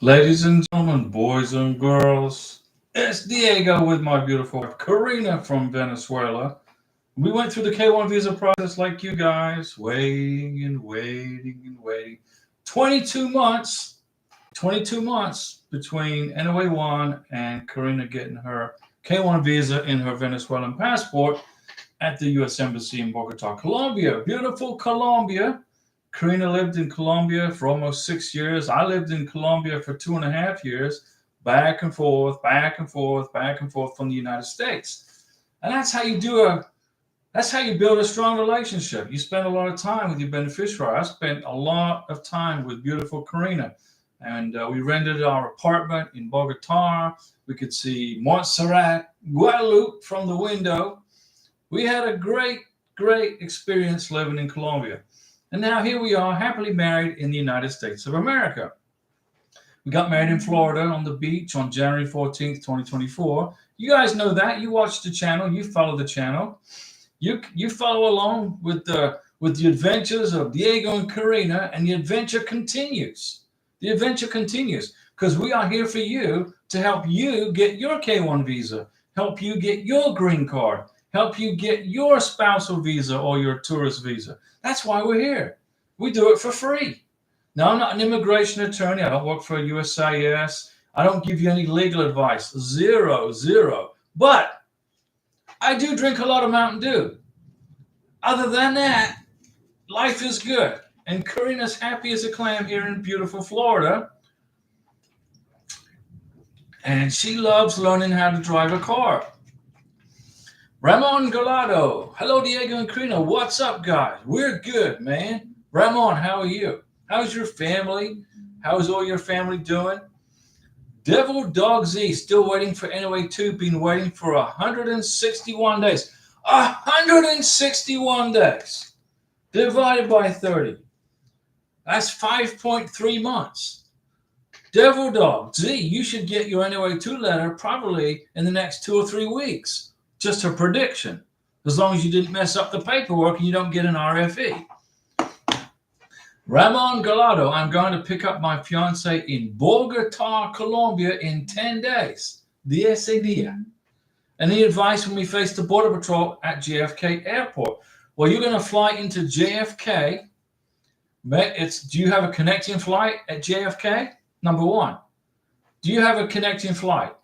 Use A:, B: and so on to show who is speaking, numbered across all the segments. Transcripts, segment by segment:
A: Ladies and gentlemen, boys and girls, it's Diego with my beautiful wife, Karina from Venezuela. We went through the K1 visa process like you guys, waiting and waiting and waiting. 22 months, 22 months between NOA1 and Karina getting her K1 visa in her Venezuelan passport at the U.S. Embassy in Bogota, Colombia. Beautiful Colombia. Karina lived in Colombia for almost 6 years. I lived in Colombia for 2.5 years, back and forth, back and forth, back and forth from the United States. And that's how you build a strong relationship. You spend a lot of time with your beneficiary. I spent a lot of time with beautiful Karina. And we rented our apartment in Bogota. We could see Montserrat, Guadalupe from the window. We had a great, great experience living in Colombia. And now here we are, happily married in the United States of America. We got married in Florida on the beach on January 14th, 2024. You guys know that. You watch the channel. You follow the channel. You follow along with the adventures of Diego and Karina, and the adventure continues. The adventure continues because we are here for you to help you get your K1 visa, help you get your green card, help you get your spousal visa or your tourist visa. That's why we're here. We do it for free. Now, I'm not an immigration attorney. I don't work for USCIS. I don't give you any legal advice. Zero, zero. But I do drink a lot of Mountain Dew. Other than that, life is good. And Karina's happy as a clam here in beautiful Florida. And she loves learning how to drive a car. Ramon Galado. Hello, Diego and Karina. What's up, guys? We're good, man. Ramon, how are you? How's your family? How's all your family doing? Devil Dog Z, still waiting for NOA2. Been waiting for 161 days. 161 days. Divided by 30. That's 5.3 months. Devil Dog Z, you should get your NOA2 letter probably in the next 2 or 3 weeks. Just a prediction, as long as you didn't mess up the paperwork and you don't get an RFE. Ramon Galado, I'm going to pick up my fiance in Bogota, Colombia in 10 days. 10 días. Any advice when we face the Border Patrol at JFK Airport? Well, you're going to fly into JFK. Do you have a connecting flight at JFK? Number one. Do you have a connecting flight?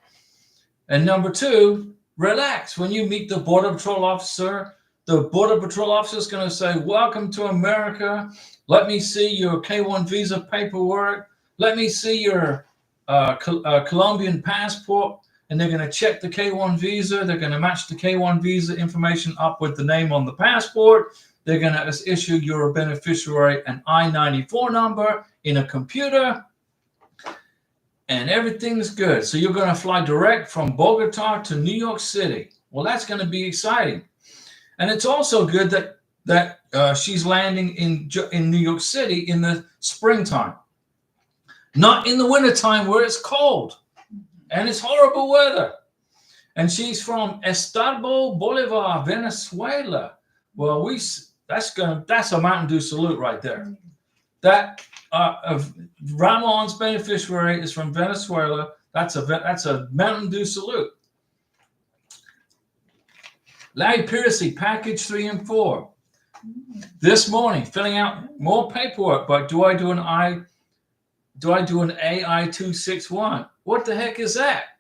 A: And number two, relax. When you meet the Border Patrol officer, the Border Patrol officer is going to say, welcome to America. Let me see your K1 visa paperwork. Let me see your Colombian passport. And they're going to check the K1 visa. They're going to match the K1 visa information up with the name on the passport. They're going to issue your beneficiary an I-94 number in a computer. And everything's good. So you're going to fly direct from Bogota to New York City. Well, that's going to be exciting. And it's also good that she's landing in New York City in the springtime. Not in the wintertime where it's cold and it's horrible weather. And she's from Estado Bolivar, Venezuela. Well, that's a Mountain Dew salute right there. That of Ramon's beneficiary is from Venezuela. That's a Mountain Dew salute. Larry Piercy, package 3 and 4. This morning, filling out more paperwork, but do I do an AI261? What the heck is that?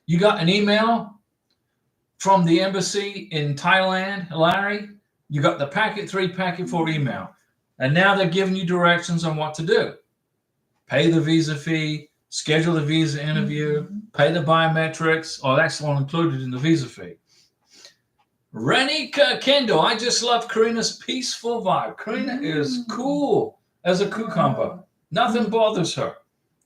A: You got an email from the embassy in Thailand, Larry. You got the packet 3, packet 4 email. And now they're giving you directions on what to do. Pay the visa fee, schedule the visa interview, pay the biometrics. Oh, that's all included in the visa fee. Rennie Kendo, I just love Karina's peaceful vibe. Karina is cool as a cucumber. Nothing bothers her.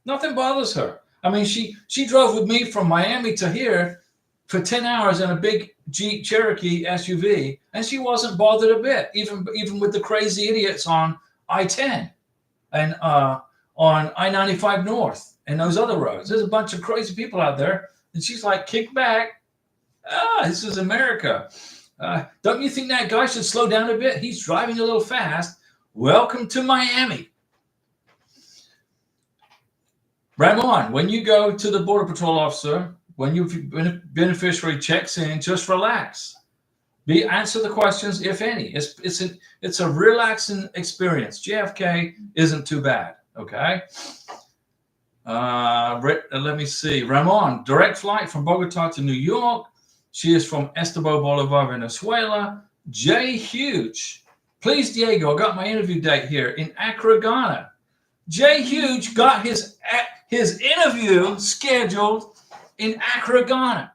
A: Nothing bothers her. I mean, she drove with me from Miami to here for 10 hours in a big Jeep Cherokee SUV, and she wasn't bothered a bit, even with the crazy idiots on I-10 and on I-95 North and those other roads. There's a bunch of crazy people out there, and she's like, kick back. This is America. Don't you think that guy should slow down a bit? He's driving a little fast. Welcome to Miami. Ramon, when you go to the Border Patrol officer, when your beneficiary checks in, just relax. Answer the questions, if any. It's a relaxing experience. JFK isn't too bad. Okay. Let me see. Ramon, direct flight from Bogota to New York. She is from Estebo Bolivar, Venezuela. Jay Huge. Please, Diego, I got my interview date here in Accra, Ghana. Jay Huge got his interview scheduled in Accra, Ghana.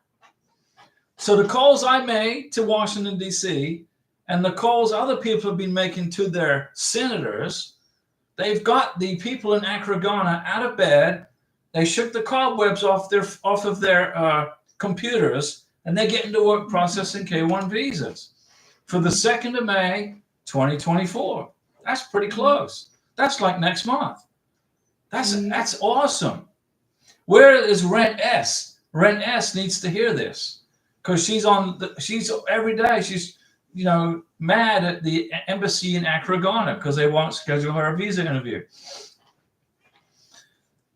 A: So the calls I made to Washington, D.C., and the calls other people have been making to their senators, they've got the people in Accra, Ghana out of bed. They shook the cobwebs off of their computers, and they're getting to work processing K-1 visas for the 2nd of May, 2024. That's pretty close. That's like next month. That's awesome. Where is Rent S? Rent S needs to hear this because she's every day. She's mad at the embassy in Accra, Ghana because they won't schedule her a visa interview.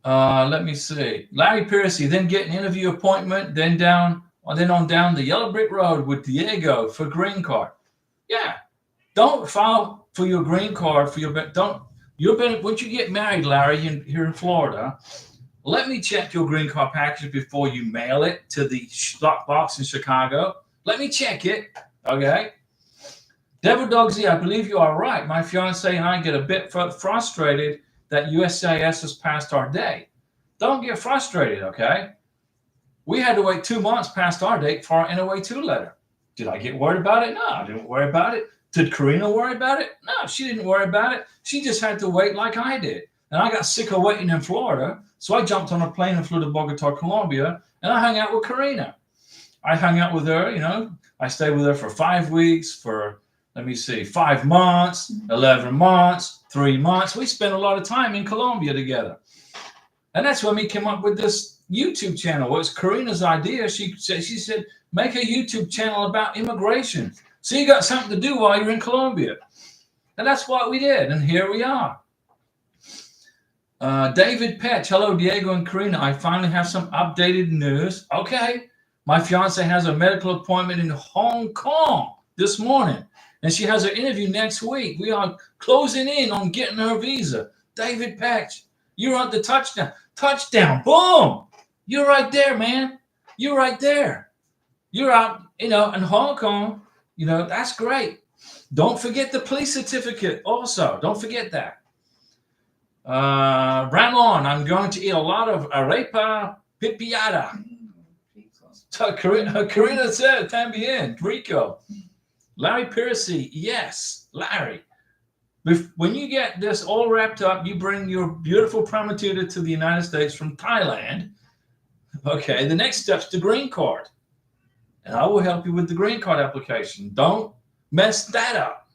A: Let me see. Larry Piercy, then get an interview appointment, then on down the yellow brick road with Diego for green card. Yeah, don't file for your green card once you get married, Larry, here in Florida. Let me check your green card package before you mail it to the box in Chicago. Let me check it. Okay. Devil Dog Z, I believe you are right. My fiance and I get a bit frustrated that USCIS has passed our day. Don't get frustrated, okay? We had to wait 2 months past our date for our NOA2 letter. Did I get worried about it? No, I didn't worry about it. Did Karina worry about it? No, she didn't worry about it. She just had to wait like I did. And I got sick of waiting in Florida, so I jumped on a plane and flew to Bogota, Colombia, and I hung out with Karina. I hung out with her, I stayed with her for 5 weeks, for, 5 months, 11 months, 3 months. We spent a lot of time in Colombia together. And that's when we came up with this YouTube channel. It was Karina's idea. She said, make a YouTube channel about immigration. So you got something to do while you're in Colombia. And that's what we did. And here we are. David Petch, hello, Diego and Karina. I finally have some updated news. Okay. My fiance has a medical appointment in Hong Kong this morning, and she has her interview next week. We are closing in on getting her visa. David Petch, you're on the touchdown. Touchdown. Boom. You're right there, man. You're right there. You're out, in Hong Kong. That's great. Don't forget the police certificate also. Don't forget that. Ramon, I'm going to eat a lot of arepa pipiada. Karina said, también, rico. Larry Piercy, yes, Larry. When you get this all wrapped up, you bring your beautiful prometida to the United States from Thailand. Okay, the next step's the green card. And I will help you with the green card application. Don't mess that up.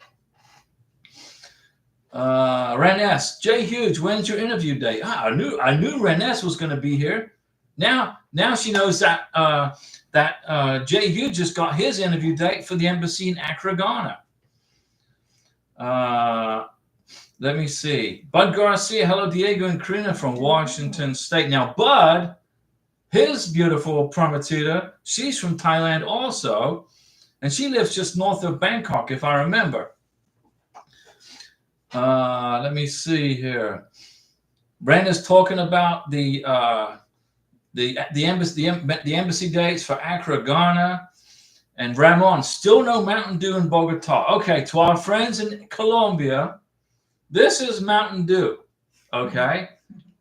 A: Renes, Jay Huge, when's your interview date? I knew Renes was going to be here. Now she knows that Jay Hughes just got his interview date for the embassy in Accra, Ghana. Let me see. Bud Garcia, hello, Diego and Karina from Washington State. Now, Bud, his beautiful prometida, she's from Thailand also, and she lives just north of Bangkok, if I remember. Let me see here. Brandon's talking about the embassy dates for Accra, Ghana, and Ramon. Still no Mountain Dew in Bogota. Okay, to our friends in Colombia, this is Mountain Dew. Okay,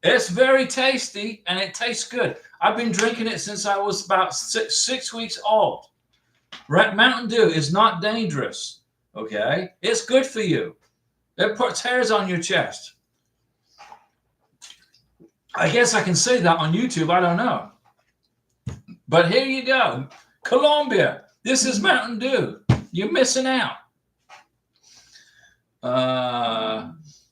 A: it's very tasty and it tastes good. I've been drinking it since I was about six weeks old. Mountain Dew is not dangerous. Okay, it's good for you. It puts hairs on your chest. I guess I can say that on YouTube. I don't know. But here you go. Colombia. This is Mountain Dew. You're missing out.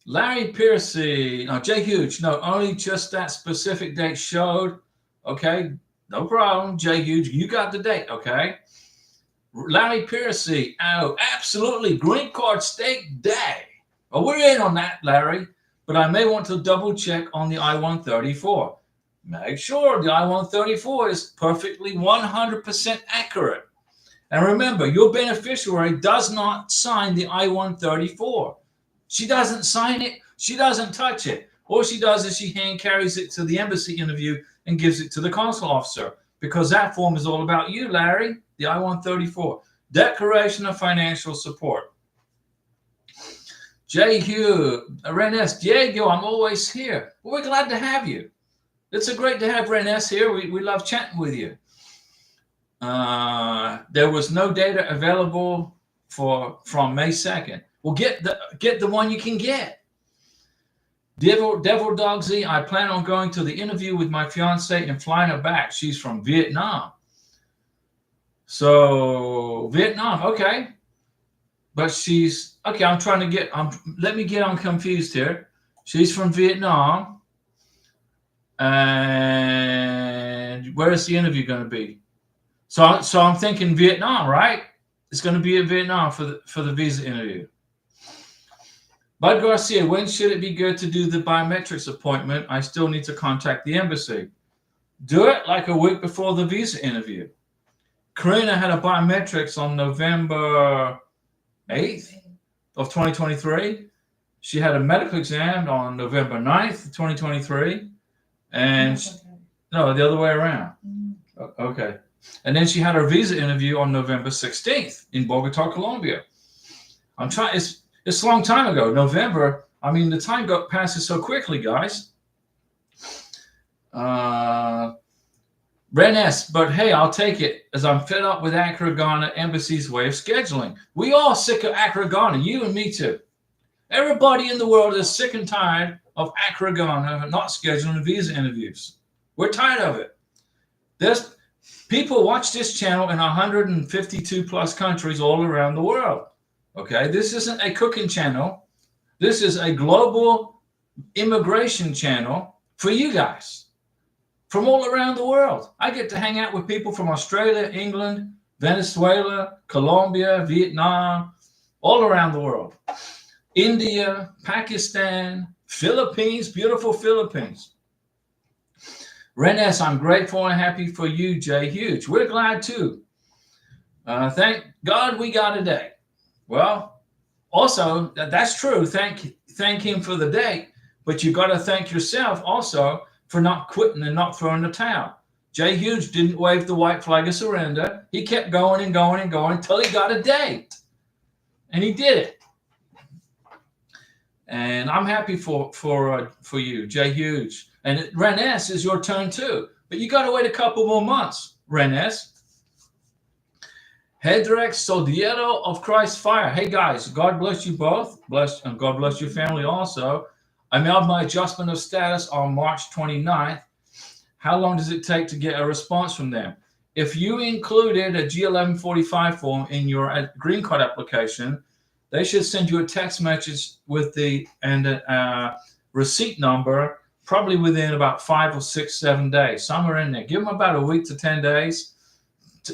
A: Larry Piercy. No, Jay Huge. No, only just that specific date showed. Okay. No problem. Jay Huge. You got the date. Okay. Larry Piercy. Oh, absolutely. Green card steak day. Well, we're in on that, Larry. But I may want to double check on the I-134. Make sure the I-134 is perfectly 100% accurate. And remember, your beneficiary does not sign the I-134. She doesn't sign it. She doesn't touch it. All she does is she hand carries it to the embassy interview and gives it to the consul officer, because that form is all about you, Larry, the I-134. Declaration of Financial Support. J. Hugh, Renes, Diego, I'm always here. Well, we're glad to have you. It's great to have Renes here. We love chatting with you. There was no data available from May 2nd. Well, get the one you can get. Devil Dog Z, I plan on going to the interview with my fiance and flying her back. She's from Vietnam. So Vietnam, okay. But she's okay. I'm trying to get. Let me get. I'm confused here. She's from Vietnam, and where is the interview going to be? So I'm thinking Vietnam, right? It's going to be in Vietnam for the visa interview. Bud Garcia, when should it be good to do the biometrics appointment? I still need to contact the embassy. Do it like a week before the visa interview. Karina had a biometrics on November 8th of 2023. She had a medical exam on November 9th, 2023. And no, the other way around. Okay. And then she had her visa interview on November 16th in Bogota, Colombia. I'm trying, it's a long time ago, November. I mean, the time passes so quickly, guys. Renes, but hey, I'll take it, as I'm fed up with Accra Ghana Embassy's way of scheduling. We all sick of Accra Ghana, you and me too. Everybody in the world is sick and tired of Accra Ghana not scheduling visa interviews. We're tired of it. There's people watch this channel in 152 plus countries all around the world. Okay, this isn't a cooking channel. This is a global immigration channel for you guys from all around the world. I get to hang out with people from Australia, England, Venezuela, Colombia, Vietnam, all around the world. India, Pakistan, Philippines, beautiful Philippines. Renes, I'm grateful and happy for you, Jay Huge. We're glad too. Thank God we got a day. Well, also, that's true. Thank him for the day, but you got to thank yourself also for not quitting and not throwing the towel. Jay Hughes didn't wave the white flag of surrender. He kept going and going and going until he got a date, and he did it. And I'm happy for you, Jay Hughes. And Renes, is your turn too, but you got to wait a couple more months, Renes. Hedrex Sodiero of Christ Fire. Hey guys, God bless you both. And God bless your family also. I mailed my adjustment of status on March 29th. How long does it take to get a response from them? If you included a G1145 form in your green card application, they should send you a text message with a receipt number, probably within about 5 or 6, 7 days, somewhere in there. Give them about a week to 10 days.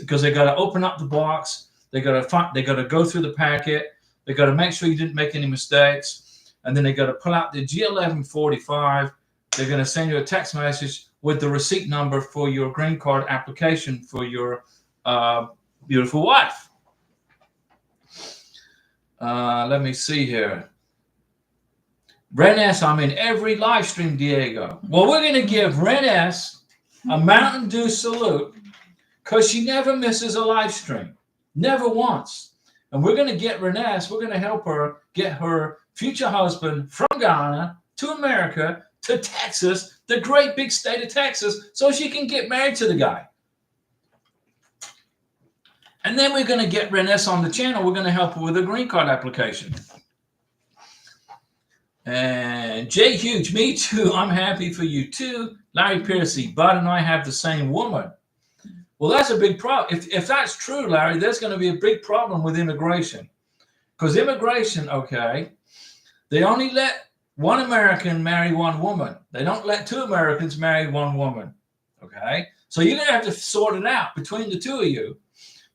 A: Because they got to open up the box, they got to go through the packet, they got to make sure you didn't make any mistakes, and then they got to pull out the G1145. They're going to send you a text message with the receipt number for your green card application for your beautiful wife. Let me see here. Renes, I'm in every live stream, Diego. Well, we're going to give Renes a Mountain Dew salute, because she never misses a live stream, never once. And we're going to get Renes, we're going to help her get her future husband from Ghana to America, to Texas, the great big state of Texas, so she can get married to the guy. And then we're going to get Renes on the channel. We're going to help her with a green card application. And Jay Huge, me too. I'm happy for you too. Larry Piercy, Bud and I have the same woman. Well, that's a big problem. If that's true, Larry, there's going to be a big problem with immigration. Because immigration, okay, they only let one American marry one woman. They don't let two Americans marry one woman, okay? So you're going to have to sort it out between the two of you.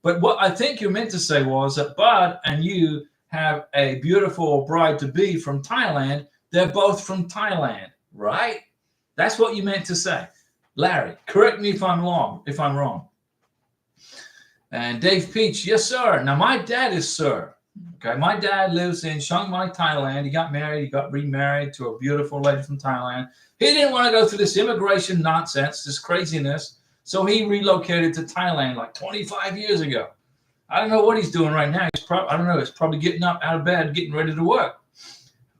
A: But what I think you meant to say was that Bud and you have a beautiful bride-to-be from Thailand. They're both from Thailand, right? That's what you meant to say. Larry, correct me if I'm wrong. And Dave Peach, yes, sir. Now, my dad is sir. Okay, my dad lives in Chiang Mai, Thailand. He got married. He got remarried to a beautiful lady from Thailand. He didn't want to go through this immigration nonsense, this craziness. So he relocated to Thailand like 25 years ago. I don't know what he's doing right now. I don't know. He's probably getting up out of bed, getting ready to work.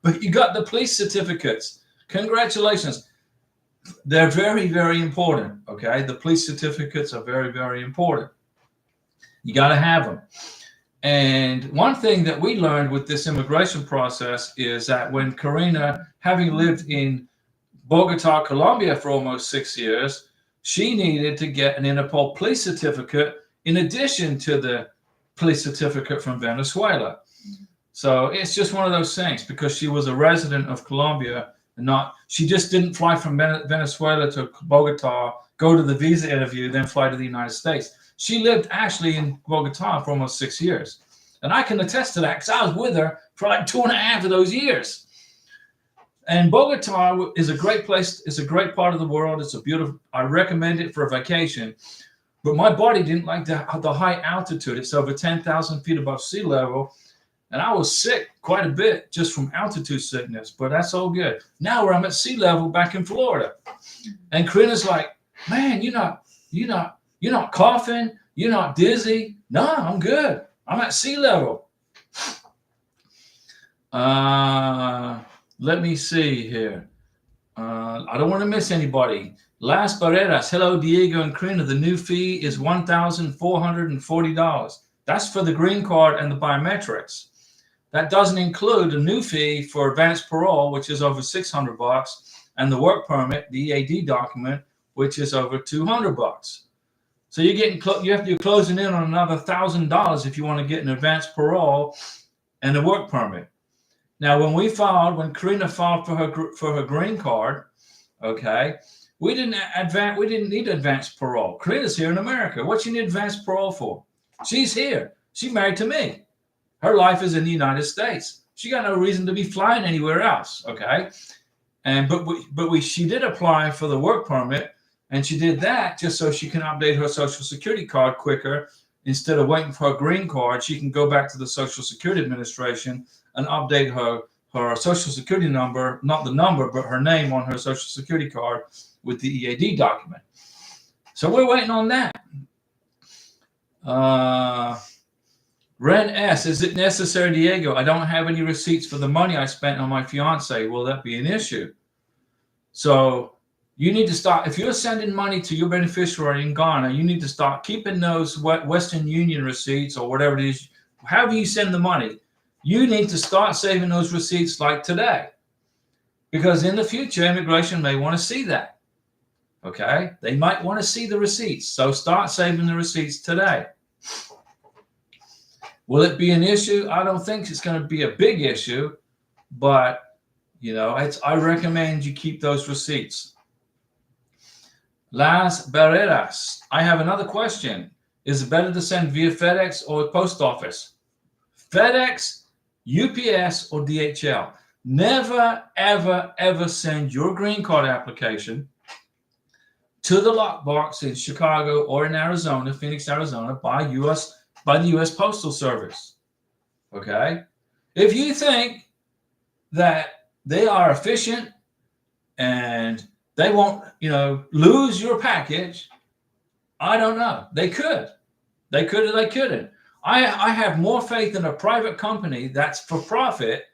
A: But you got the police certificates. Congratulations. They're very, very important. Okay, the police certificates are very, very important. You got to have them. And one thing that we learned with this immigration process is that when Karina, having lived in Bogota, Colombia for almost 6 years, she needed to get an Interpol police certificate in addition to the police certificate from Venezuela. So it's just one of those things, because she was a resident of Colombia and she just didn't fly from Venezuela to Bogota, go to the visa interview, then fly to the United States. She lived actually in Bogota for almost 6 years. And I can attest to that because I was with her for like 2.5 of those years. And Bogota is a great place. It's a great part of the world. It's a beautiful, I recommend it for a vacation. But my body didn't like the high altitude. It's over 10,000 feet above sea level. And I was sick quite a bit just from altitude sickness, but that's all good. Now I'm at sea level back in Florida. And Karina's like, man, you're not coughing. You're not dizzy. No, I'm good. I'm at sea level. Let me see here. I don't want to miss anybody. Las Barreras. Hello, Diego and Karina. The new fee is $1,440. That's for the green card and the biometrics. That doesn't include a new fee for advanced parole, which is over $600, and the work permit, the EAD document, which is over $200. So you're closing in on another $1,000 if you want to get an advanced parole and a work permit. Now, when Karina filed for her green card, okay, we didn't need advanced parole. Karina's here in America. What you need advanced parole for? She's here. She's married to me. Her life is in the United States. She got no reason to be flying anywhere else. Okay, she did apply for the work permit, and she did that just so she can update her Social Security card quicker. Instead of waiting for her green card, she can go back to the Social Security Administration and update her Social Security number, not the number, but her name on her Social Security card with the EAD document. So we're waiting on that. Ren S, is it necessary, Diego? I don't have any receipts for the money I spent on my fiance. Will that be an issue? So you need to start, if you're sending money to your beneficiary in Ghana, you need to start keeping those Western Union receipts or whatever it is, however you send the money. You need to start saving those receipts like today, because in the future, immigration may want to see that. Okay, they might want to see the receipts. So start saving the receipts today. Will it be an issue? I don't think it's going to be a big issue, but I recommend you keep those receipts. Las Barreras, I have another question. Is it better to send via FedEx or post office? FedEx, UPS, or DHL. Never, ever, ever send your green card application to the lockbox in Chicago or in Arizona, Phoenix, Arizona, by the U.S. Postal Service. Okay? If you think that they are efficient and they won't, lose your package, I don't know. They could. They could or they couldn't. I have more faith in a private company that's for profit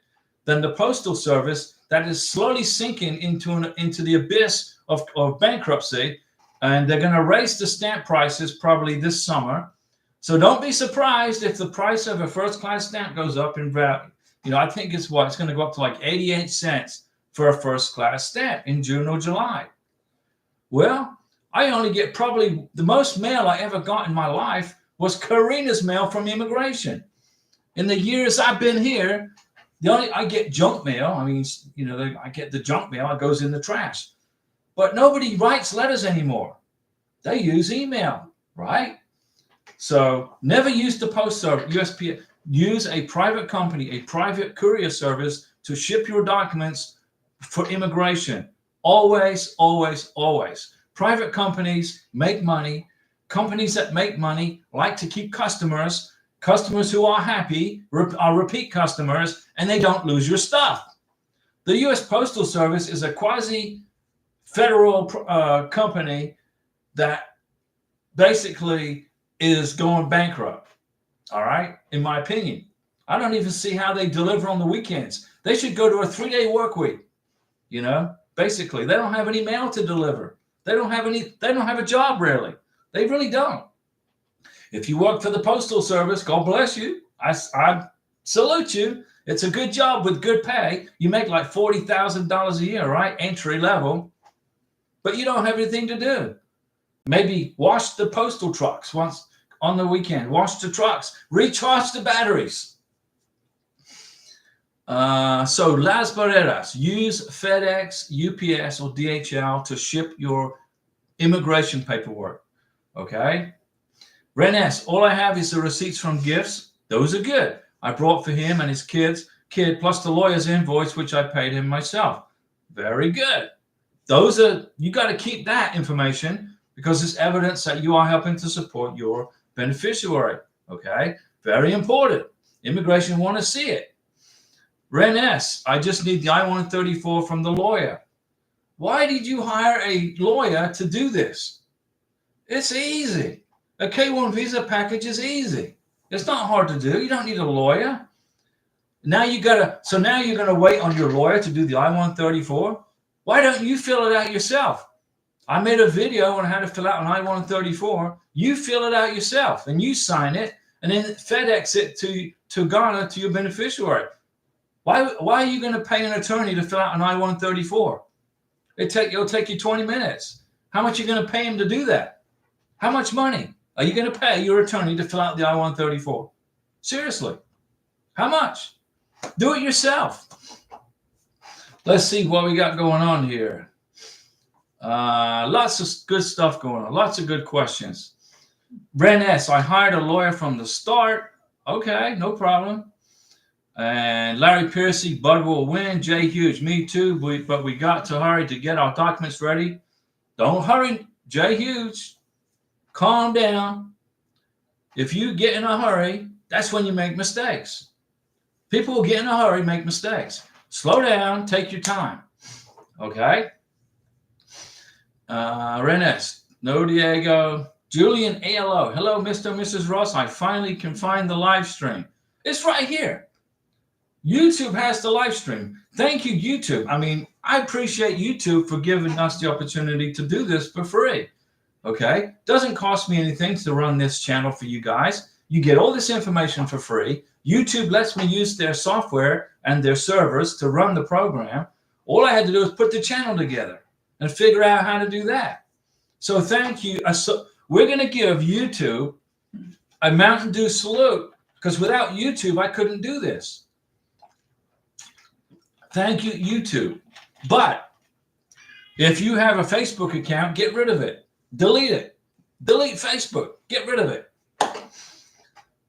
A: than the Postal Service that is slowly sinking into the abyss of bankruptcy, and they're going to raise the stamp prices probably this summer. So don't be surprised if the price of a first-class stamp goes up in value. I think it's going to go up to like 88 cents for a first-class stamp in June or July. Well, I only get probably the most mail I ever got in my life was Karina's mail from immigration. In the years I've been here, I get junk mail. I mean, I get the junk mail. It goes in the trash. But nobody writes letters anymore. They use email, right? So never use the post service, USPS. Use a private company, a private courier service to ship your documents for immigration. Always, always, always. Private companies make money. Companies that make money like to keep customers who are happy, are repeat customers, and they don't lose your stuff. The U.S. Postal Service is a quasi-federal company that basically is going bankrupt. All right, in my opinion. I don't even see how they deliver on the weekends. They should go to a 3-day work week. You know, basically, they don't have any mail to deliver. They don't have a job, really. They really don't. If you work for the Postal Service, God bless you. I salute you. It's a good job with good pay. You make like $40,000 a year, right? Entry level. But you don't have anything to do. Maybe wash the postal trucks once on the weekend. Wash the trucks. Recharge the batteries. So Las Barreras, use FedEx, UPS, or DHL to ship your immigration paperwork. Okay. Renes, all I have is the receipts from gifts. Those are good. I brought for him and his kid, plus the lawyer's invoice, which I paid him myself. Very good. Those are, you got to keep that information because it's evidence that you are helping to support your beneficiary. Okay. Very important. Immigration want to see it. Ren S, I just need the I-134 from the lawyer. Why did you hire a lawyer to do this? It's easy. A K-1 visa package is easy. It's not hard to do. You don't need a lawyer. Now you're going to wait on your lawyer to do the I-134? Why don't you fill it out yourself? I made a video on how to fill out an I-134. You fill it out yourself and you sign it and then FedEx it to Ghana to your beneficiary. Why are you going to pay an attorney to fill out an I-134? It'll take you 20 minutes. How much are you going to pay him to do that? How much money are you going to pay your attorney to fill out the I-134? Seriously. How much? Do it yourself. Let's see what we got going on here. Lots of good stuff going on. Lots of good questions. Ren S, I hired a lawyer from the start. Okay, no problem. And Larry Piercy, Bud will win. Jay Hughes, me too. But we got to hurry to get our documents ready. Don't hurry, Jay Hughes. Calm down. If you get in a hurry, that's when you make mistakes. People who get in a hurry make mistakes. Slow down. Take your time. Okay? Renes, no Diego. Julian ALO. Hello, Mr. and Mrs. Ross. I finally can find the live stream. It's right here. YouTube has the live stream. Thank you, YouTube. I mean, I appreciate YouTube for giving us the opportunity to do this for free. Okay? Doesn't cost me anything to run this channel for you guys. You get all this information for free. YouTube lets me use their software and their servers to run the program. All I had to do was put the channel together and figure out how to do that. So thank you. We're going to give YouTube a Mountain Dew salute because without YouTube, I couldn't do this. Thank you, YouTube. But if you have a Facebook account, get rid of it. Delete it. Delete Facebook. Get rid of it.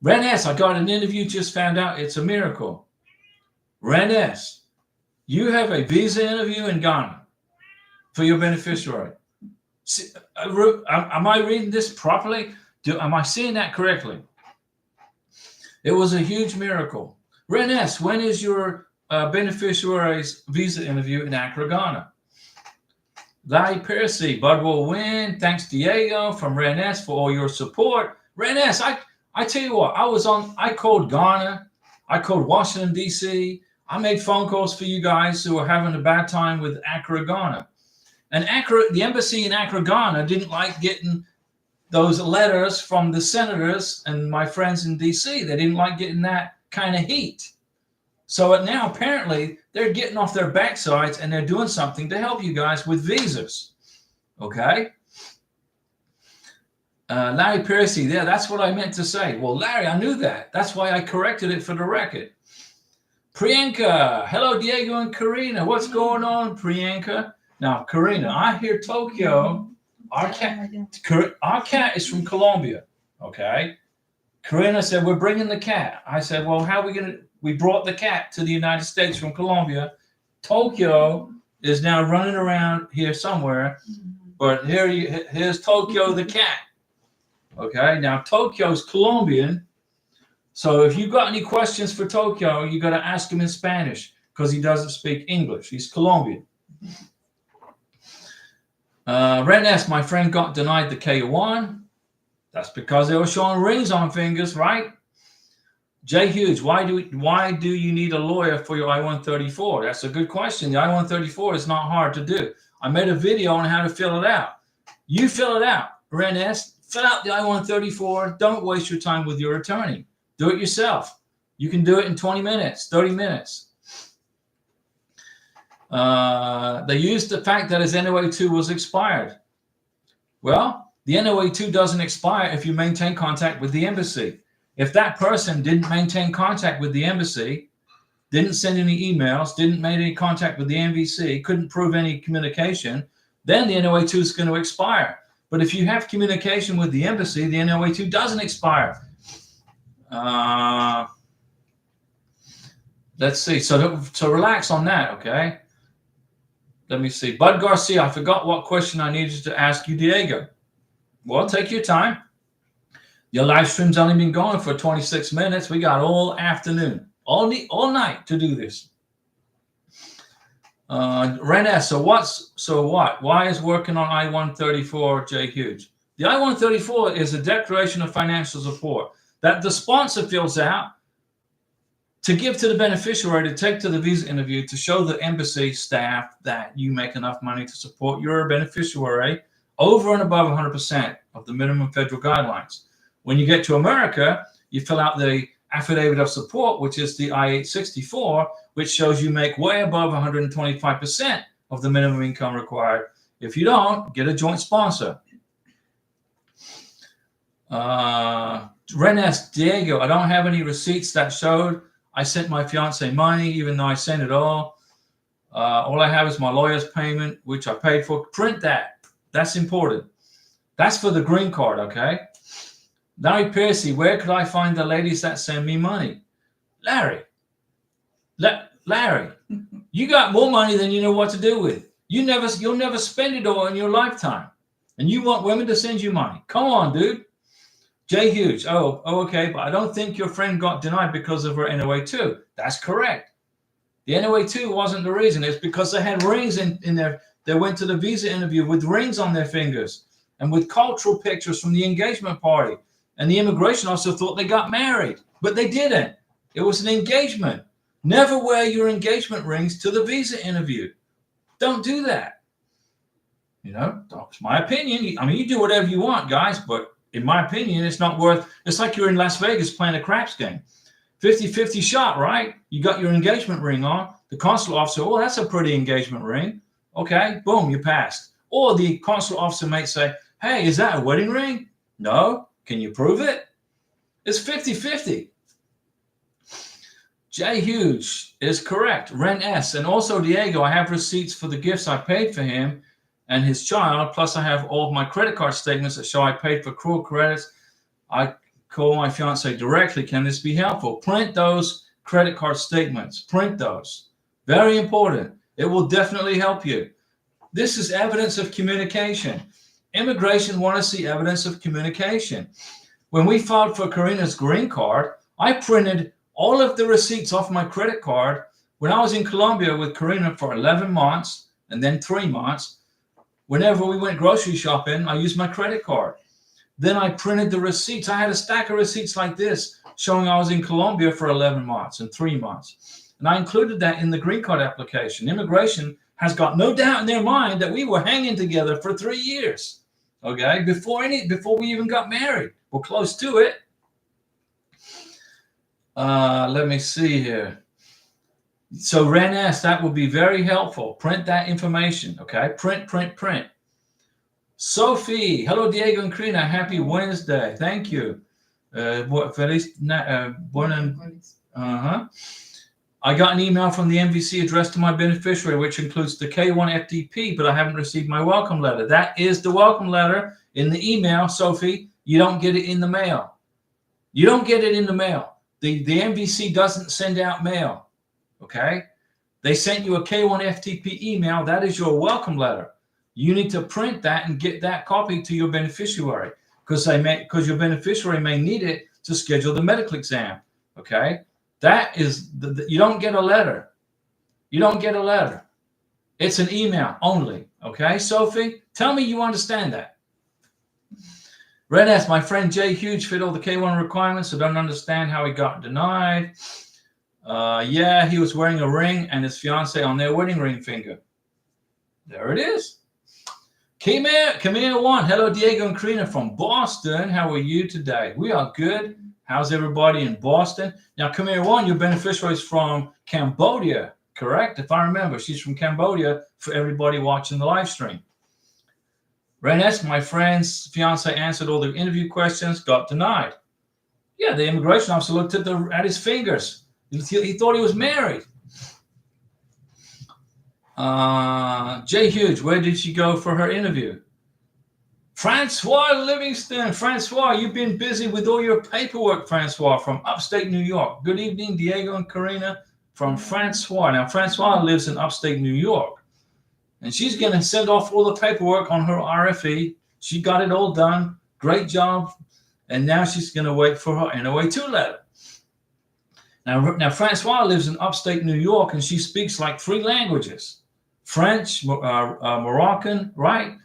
A: Ren S, I got an interview, just found out it's a miracle. Ren S, you have a visa interview in Ghana for your beneficiary. See, am I reading this properly? Am I seeing that correctly? It was a huge miracle. Ren S, when is your beneficiary's visa interview in Accra, Ghana? Larry Piercy, Bud will win. Thanks, Diego from Ren S for all your support. Ren S, I tell you what, I called Ghana. I called Washington, D.C. I made phone calls for you guys who are having a bad time with Accra, Ghana. And the embassy in Accra, Ghana didn't like getting those letters from the senators and my friends in D.C. They didn't like getting that kind of heat. So now apparently they're getting off their backsides and they're doing something to help you guys with visas. Okay? Larry Piercy, yeah, that's what I meant to say. Well, Larry, I knew that. That's why I corrected it for the record. Priyanka, hello, Diego and Karina. What's going on, Priyanka? Now, Karina, I hear Tokyo. Our cat is from Colombia. Okay? Karina said, we're bringing the cat. I said, well, how are we going to... We brought the cat to the United States from Colombia. Tokyo is now running around here somewhere. But here's Tokyo the cat. Okay, now Tokyo's Colombian. So if you've got any questions for Tokyo, you got to ask him in Spanish because he doesn't speak English. He's Colombian. Ren S, my friend got denied the K1. That's because they were showing rings on fingers, right? Jay Hughes, why do you need a lawyer for your I-134? That's a good question. The I-134 is not hard to do. I made a video on how to fill it out. You fill it out, Ren S. Fill out the I-134. Don't waste your time with your attorney. Do it yourself. You can do it in 20 minutes, 30 minutes. They used the fact that his NOA2 was expired. Well, the NOA2 doesn't expire if you maintain contact with the embassy. If that person didn't maintain contact with the embassy, didn't send any emails, didn't make any contact with the embassy, couldn't prove any communication, then the NOA2 is going to expire. But if you have communication with the embassy, the NOA2 doesn't expire. Let's see. So relax on that, okay? Let me see. Bud Garcia, I forgot what question I needed to ask you, Diego. Well, take your time. Your live stream's only been going for 26 minutes. We got all afternoon, all night to do this. Ren S, so what? Why is working on I-134 J Hughes? The I-134 is a declaration of financial support that the sponsor fills out to give to the beneficiary to take to the visa interview to show the embassy staff that you make enough money to support your beneficiary over and above 100% of the minimum federal guidelines. When you get to America, you fill out the affidavit of support, which is the I-864, which shows you make way above 125% of the minimum income required. If you don't, get a joint sponsor. Ren S, Diego, I don't have any receipts that showed I sent my fiance money, even though I sent it all. All I have is my lawyer's payment, which I paid for. Print that. That's important. That's for the green card, okay? Larry Piercy, where could I find the ladies that send me money? Larry, you got more money than you know what to do with. You'll never spend it all in your lifetime. And you want women to send you money. Come on, dude. Jay Hughes, okay, but I don't think your friend got denied because of her NOA2. That's correct. The NOA2 wasn't the reason. It's because they had rings in their, they went to the visa interview with rings on their fingers and with cultural pictures from the engagement party. And the immigration officer thought they got married, but they didn't. It was an engagement. Never wear your engagement rings to the visa interview. Don't do that. You know, that's my opinion. I mean, you do whatever you want, guys, but in my opinion, it's not worth, it's like you're in Las Vegas playing a craps game. 50-50 shot, right? You got your engagement ring on. The consular officer, oh, that's a pretty engagement ring. Okay, boom, you passed. Or the consular officer might say, hey, is that a wedding ring? No. Can you prove it? It's 50-50. Jay Hughes is correct. Ren S. And also Diego, I have receipts for the gifts I paid for him and his child. Plus I have all of my credit card statements that show I paid for accrual credits. I call my fiance directly. Can this be helpful? Print those credit card statements. Print those. Very important. It will definitely help you. This is evidence of communication. Immigration want to see evidence of communication. When we filed for Karina's green card, I printed all of the receipts off my credit card when I was in Colombia with Karina for 11 months and then 3 months. Whenever we went grocery shopping, I used my credit card. Then I printed the receipts. I had a stack of receipts like this showing I was in Colombia for 11 months and 3 months. And I included that in the green card application. Immigration has got no doubt in their mind that we were hanging together for 3 years. Okay, before we even got married. We're close to it. Let me see here. So Ren S, that would be very helpful. Print that information. Okay, print. Sophie, hello Diego and Karina. Happy Wednesday. Thank you. I got an email from the MVC addressed to my beneficiary, which includes the K1 FTP, but I haven't received my welcome letter. That is the welcome letter in the email, Sophie. You don't get it in the mail. You don't get it in the mail. The MVC doesn't send out mail, okay? They sent you a K1 FTP email. That is your welcome letter. you need to print that and get that copy to your beneficiary because your beneficiary may need it to schedule the medical exam. Okay, that is you don't get a letter. You don't get a letter. It's an email only. Okay, Sophie, tell me you understand that. Red S, my friend Jay Huge fit all the K1 requirements, so don't understand how he got denied. Yeah, he was wearing a ring and his fiance on their wedding ring finger. There it is. Camille1, hello Diego and Karina from Boston. How are you today? We are good. How's everybody in Boston? Now, Camille1, your beneficiary is from Cambodia, correct? If I remember, she's from Cambodia for everybody watching the live stream. Renes, my friend's fiance answered all the interview questions, got denied. Yeah, the immigration officer looked at his fingers. He thought he was married. Jay Hughes, where did she go for her interview? Francois Livingston. Francois, you've been busy with all your paperwork, Francois, from upstate New York. Good evening, Diego and Karina from Francois. Now, Francois lives in upstate New York. And she's going to send off all the paperwork on her RFE. She got it all done. Great job. And now she's going to wait for her NOA2 letter. Now Francois lives in upstate New York, and she speaks like 3 languages. French, Moroccan, right?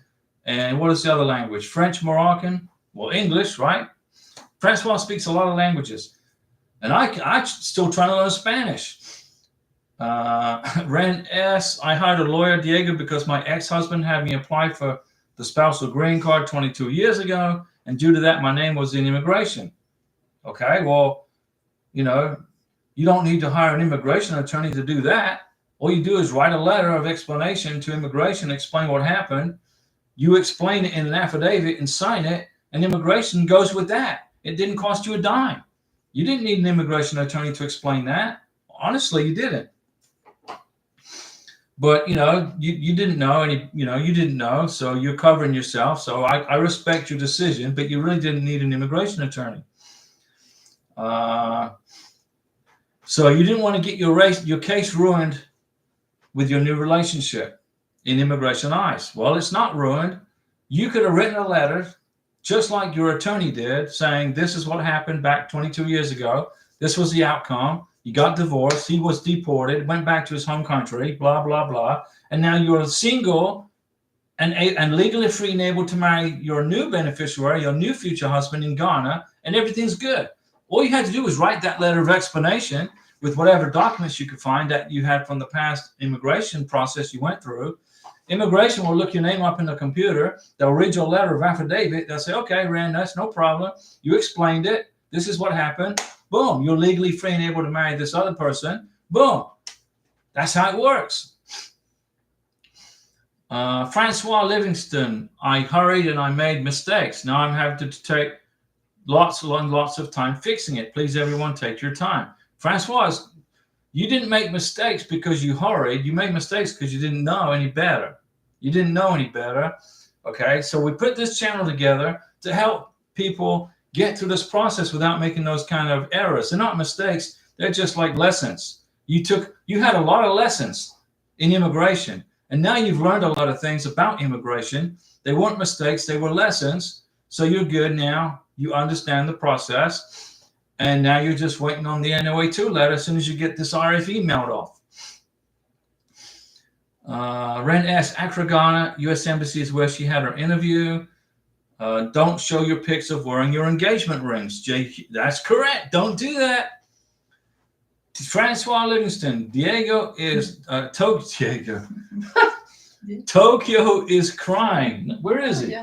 A: And what is the other language? French, Moroccan, well, English, right? Francois speaks a lot of languages. And I still trying to learn Spanish. Ren S, I hired a lawyer, Diego, because my ex-husband had me apply for the spousal green card 22 years ago. And due to that, my name was in immigration. Okay, well, you know, you don't need to hire an immigration attorney to do that. All you do is write a letter of explanation to immigration, explain what happened. You explain it in an affidavit and sign it, and immigration goes with that. It didn't cost you a dime. You didn't need an immigration attorney to explain that. Honestly, you didn't. But, you know, you didn't know, and, you didn't know, so you're covering yourself. So I respect your decision, but you really didn't need an immigration attorney. So you didn't want to get your case ruined with your new relationship in immigration eyes. Well, it's not ruined. You could have written a letter, just like your attorney did, saying this is what happened back 22 years ago. This was the outcome. You got divorced. He was deported, went back to his home country, blah, blah, blah. And now you're single and legally free and able to marry your new beneficiary, your new future husband in Ghana, and everything's good. All you had to do was write that letter of explanation with whatever documents you could find that you had from the past immigration process you went through. Immigration will look your name up in the computer. They'll read your letter of affidavit. They'll say, okay, Rand, that's no problem. You explained it. This is what happened. Boom, you're legally free and able to marry this other person. Boom. That's how it works. Francois Livingston, I hurried and I made mistakes. Now I'm having to take lots and lots of time fixing it. Please, everyone, take your time. Francois, you didn't make mistakes because you hurried. You made mistakes because you didn't know any better. You didn't know any better. Okay, so we put this channel together to help people get through this process without making those kind of errors. They're not mistakes. They're just like lessons. You had a lot of lessons in immigration, and now you've learned a lot of things about immigration. They weren't mistakes. They were lessons. So you're good now. You understand the process. And now you're just waiting on the NOA2 letter as soon as you get this RFE mailed off. Ren S. Accra, Ghana, U.S. Embassy is where she had her interview. Don't show your pics of wearing your engagement rings. That's correct. Don't do that. Francois Livingston. Diego is Diego. Tokyo is crying. Where is he?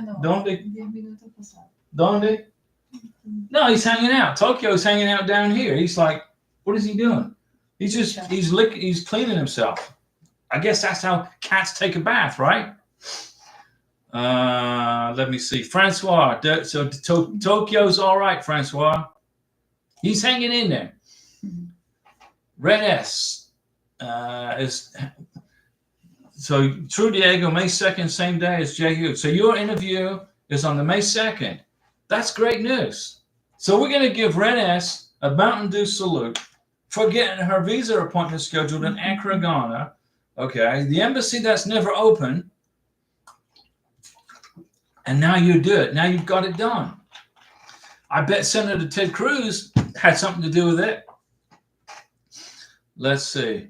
A: Donde? No, he's hanging out. Tokyo's hanging out down here. He's like, what is he doing? He's cleaning himself. I guess that's how cats take a bath, right? Let me see. Francois. So Tokyo's all right, Francois. He's hanging in there. Red S is so True Diego, May 2nd, same day as Jay Hughes. So your interview is on the May 2nd. That's great news. So we're going to give Red S a Mountain Dew salute for getting her visa appointment scheduled in Accra, Ghana. Okay, the embassy that's never open And now you do it. Now you've got it done. I bet Senator Ted Cruz had something to do with it. Let's see.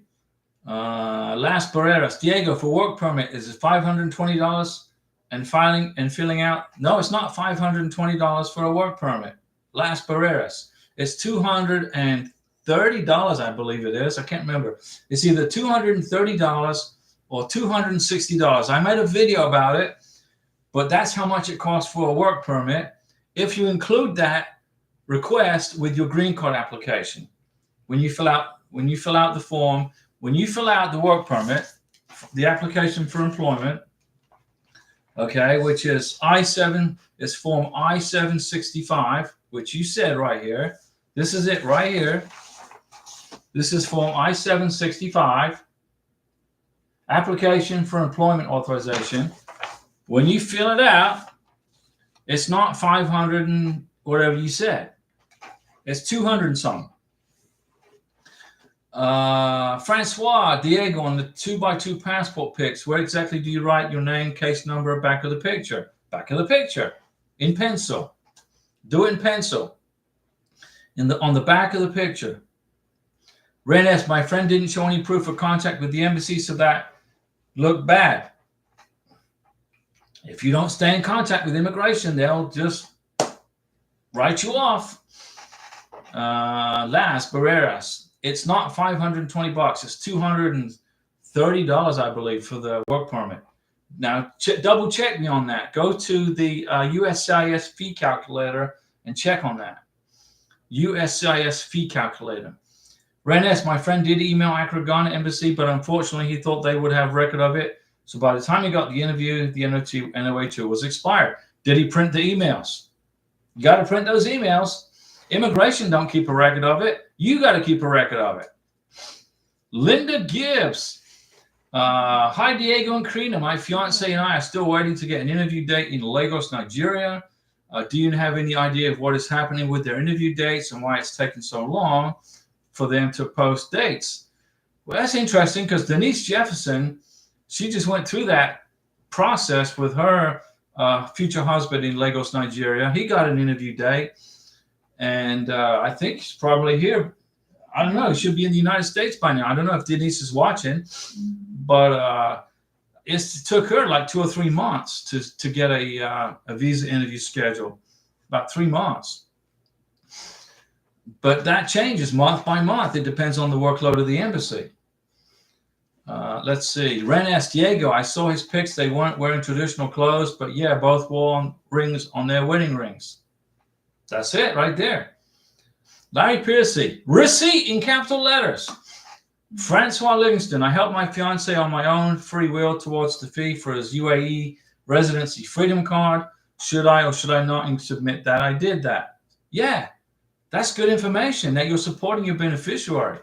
A: Las Barreras, Diego, for work permit, is it $520 and filing and filling out? No, it's not $520 for a work permit. Las Barreras, it's $230, I believe it is. I can't remember. It's either $230 or $260. I made a video about it, but that's how much it costs for a work permit if you include that request with your green card application. When you fill out the form, when you fill out the work permit, the application for employment, okay, which is I-7, is form I-765, which you said right here. This is it right here. This is form I-765, application for employment authorization. When you fill it out, it's not 500 and whatever you said. It's 200 and something. Francois, Diego, on the 2x2 passport pics, where exactly do you write your name, case number, back of the picture? Back of the picture, in pencil. Do it in pencil. On the back of the picture. Ren S, my friend didn't show any proof of contact with the embassy, so that looked bad. If you don't stay in contact with immigration, they'll just write you off. Las Barreras, it's not $520. It's $230, I believe, for the work permit. Now, double check me on that. Go to the USCIS fee calculator and check on that. USCIS fee calculator. Ren S, my friend did email Accra, Ghana embassy, but unfortunately he thought they would have record of it. So by the time he got the interview, the NOA2 was expired. Did he print the emails? You got to print those emails. Immigration don't keep a record of it. You got to keep a record of it. Linda Gibbs. Hi, Diego and Karina. My fiance and I are still waiting to get an interview date in Lagos, Nigeria. Do you have any idea of what is happening with their interview dates and why it's taken so long for them to post dates? Well, that's interesting because Denise Jefferson, she just went through that process with her future husband in Lagos, Nigeria. He got an interview date. And I think he's probably here. I don't know. He should be in the United States by now. I don't know if Denise is watching, but it took her like 2 or 3 months to get a visa interview scheduled. About 3 months. But that changes month by month. It depends on the workload of the embassy. Let's see. Ren S. Diego, I saw his pics. They weren't wearing traditional clothes, but yeah, both wore rings on their wedding rings. That's it right there. Larry Piercy, receipt in capital letters. Francois Livingston, I helped my fiance on my own free will towards the fee for his UAE residency freedom card. Should I or should I not submit that? I did that. Yeah, that's good information that you're supporting your beneficiary.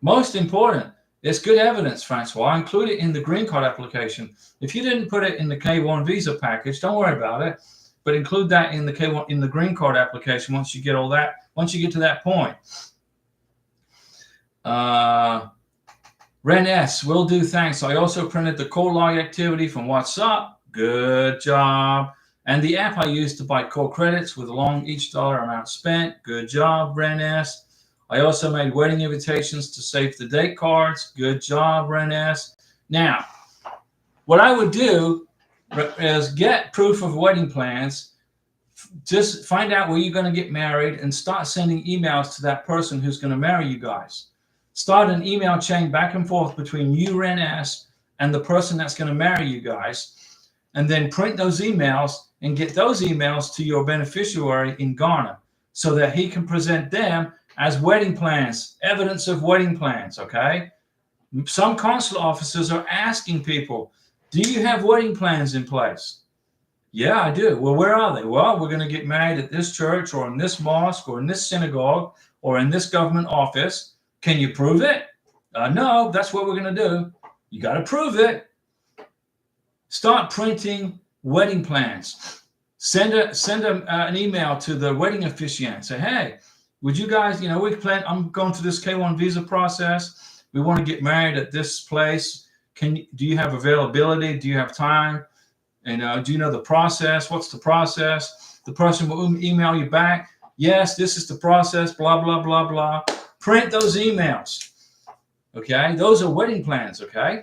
A: Most important, it's good evidence, Francois. Include it in the green card application. If you didn't put it in the K1 visa package, don't worry about it. But include that in the K1 in the green card application once you get all that. Once you get to that point. Ren S, will do. Thanks. I also printed the call log activity from WhatsApp. Good job. And the app I used to buy call credits with along each dollar amount spent. Good job, Ren S. I also made wedding invitations to save the date cards. Good job, Ren S. Now, what I would do is get proof of wedding plans. Just find out where you're going to get married and start sending emails to that person who's going to marry you guys. Start an email chain back and forth between you, Ren S, and the person that's going to marry you guys. And then print those emails and get those emails to your beneficiary in Ghana so that he can present them as wedding plans, evidence of wedding plans, okay? Some consular officers are asking people, do you have wedding plans in place? Yeah, I do. Well, where are they? Well, we're going to get married at this church or in this mosque or in this synagogue or in this government office. Can you prove it? No, that's what we're going to do. You got to prove it. Start printing wedding plans. Send an email to the wedding officiant. Say, hey, would you guys, I'm going through this K1 visa process. We want to get married at this place. Do you have availability? Do you have time? And do you know the process? What's the process? The person will email you back. Yes, this is the process, blah, blah, blah, blah. Print those emails. Okay, those are wedding plans, okay?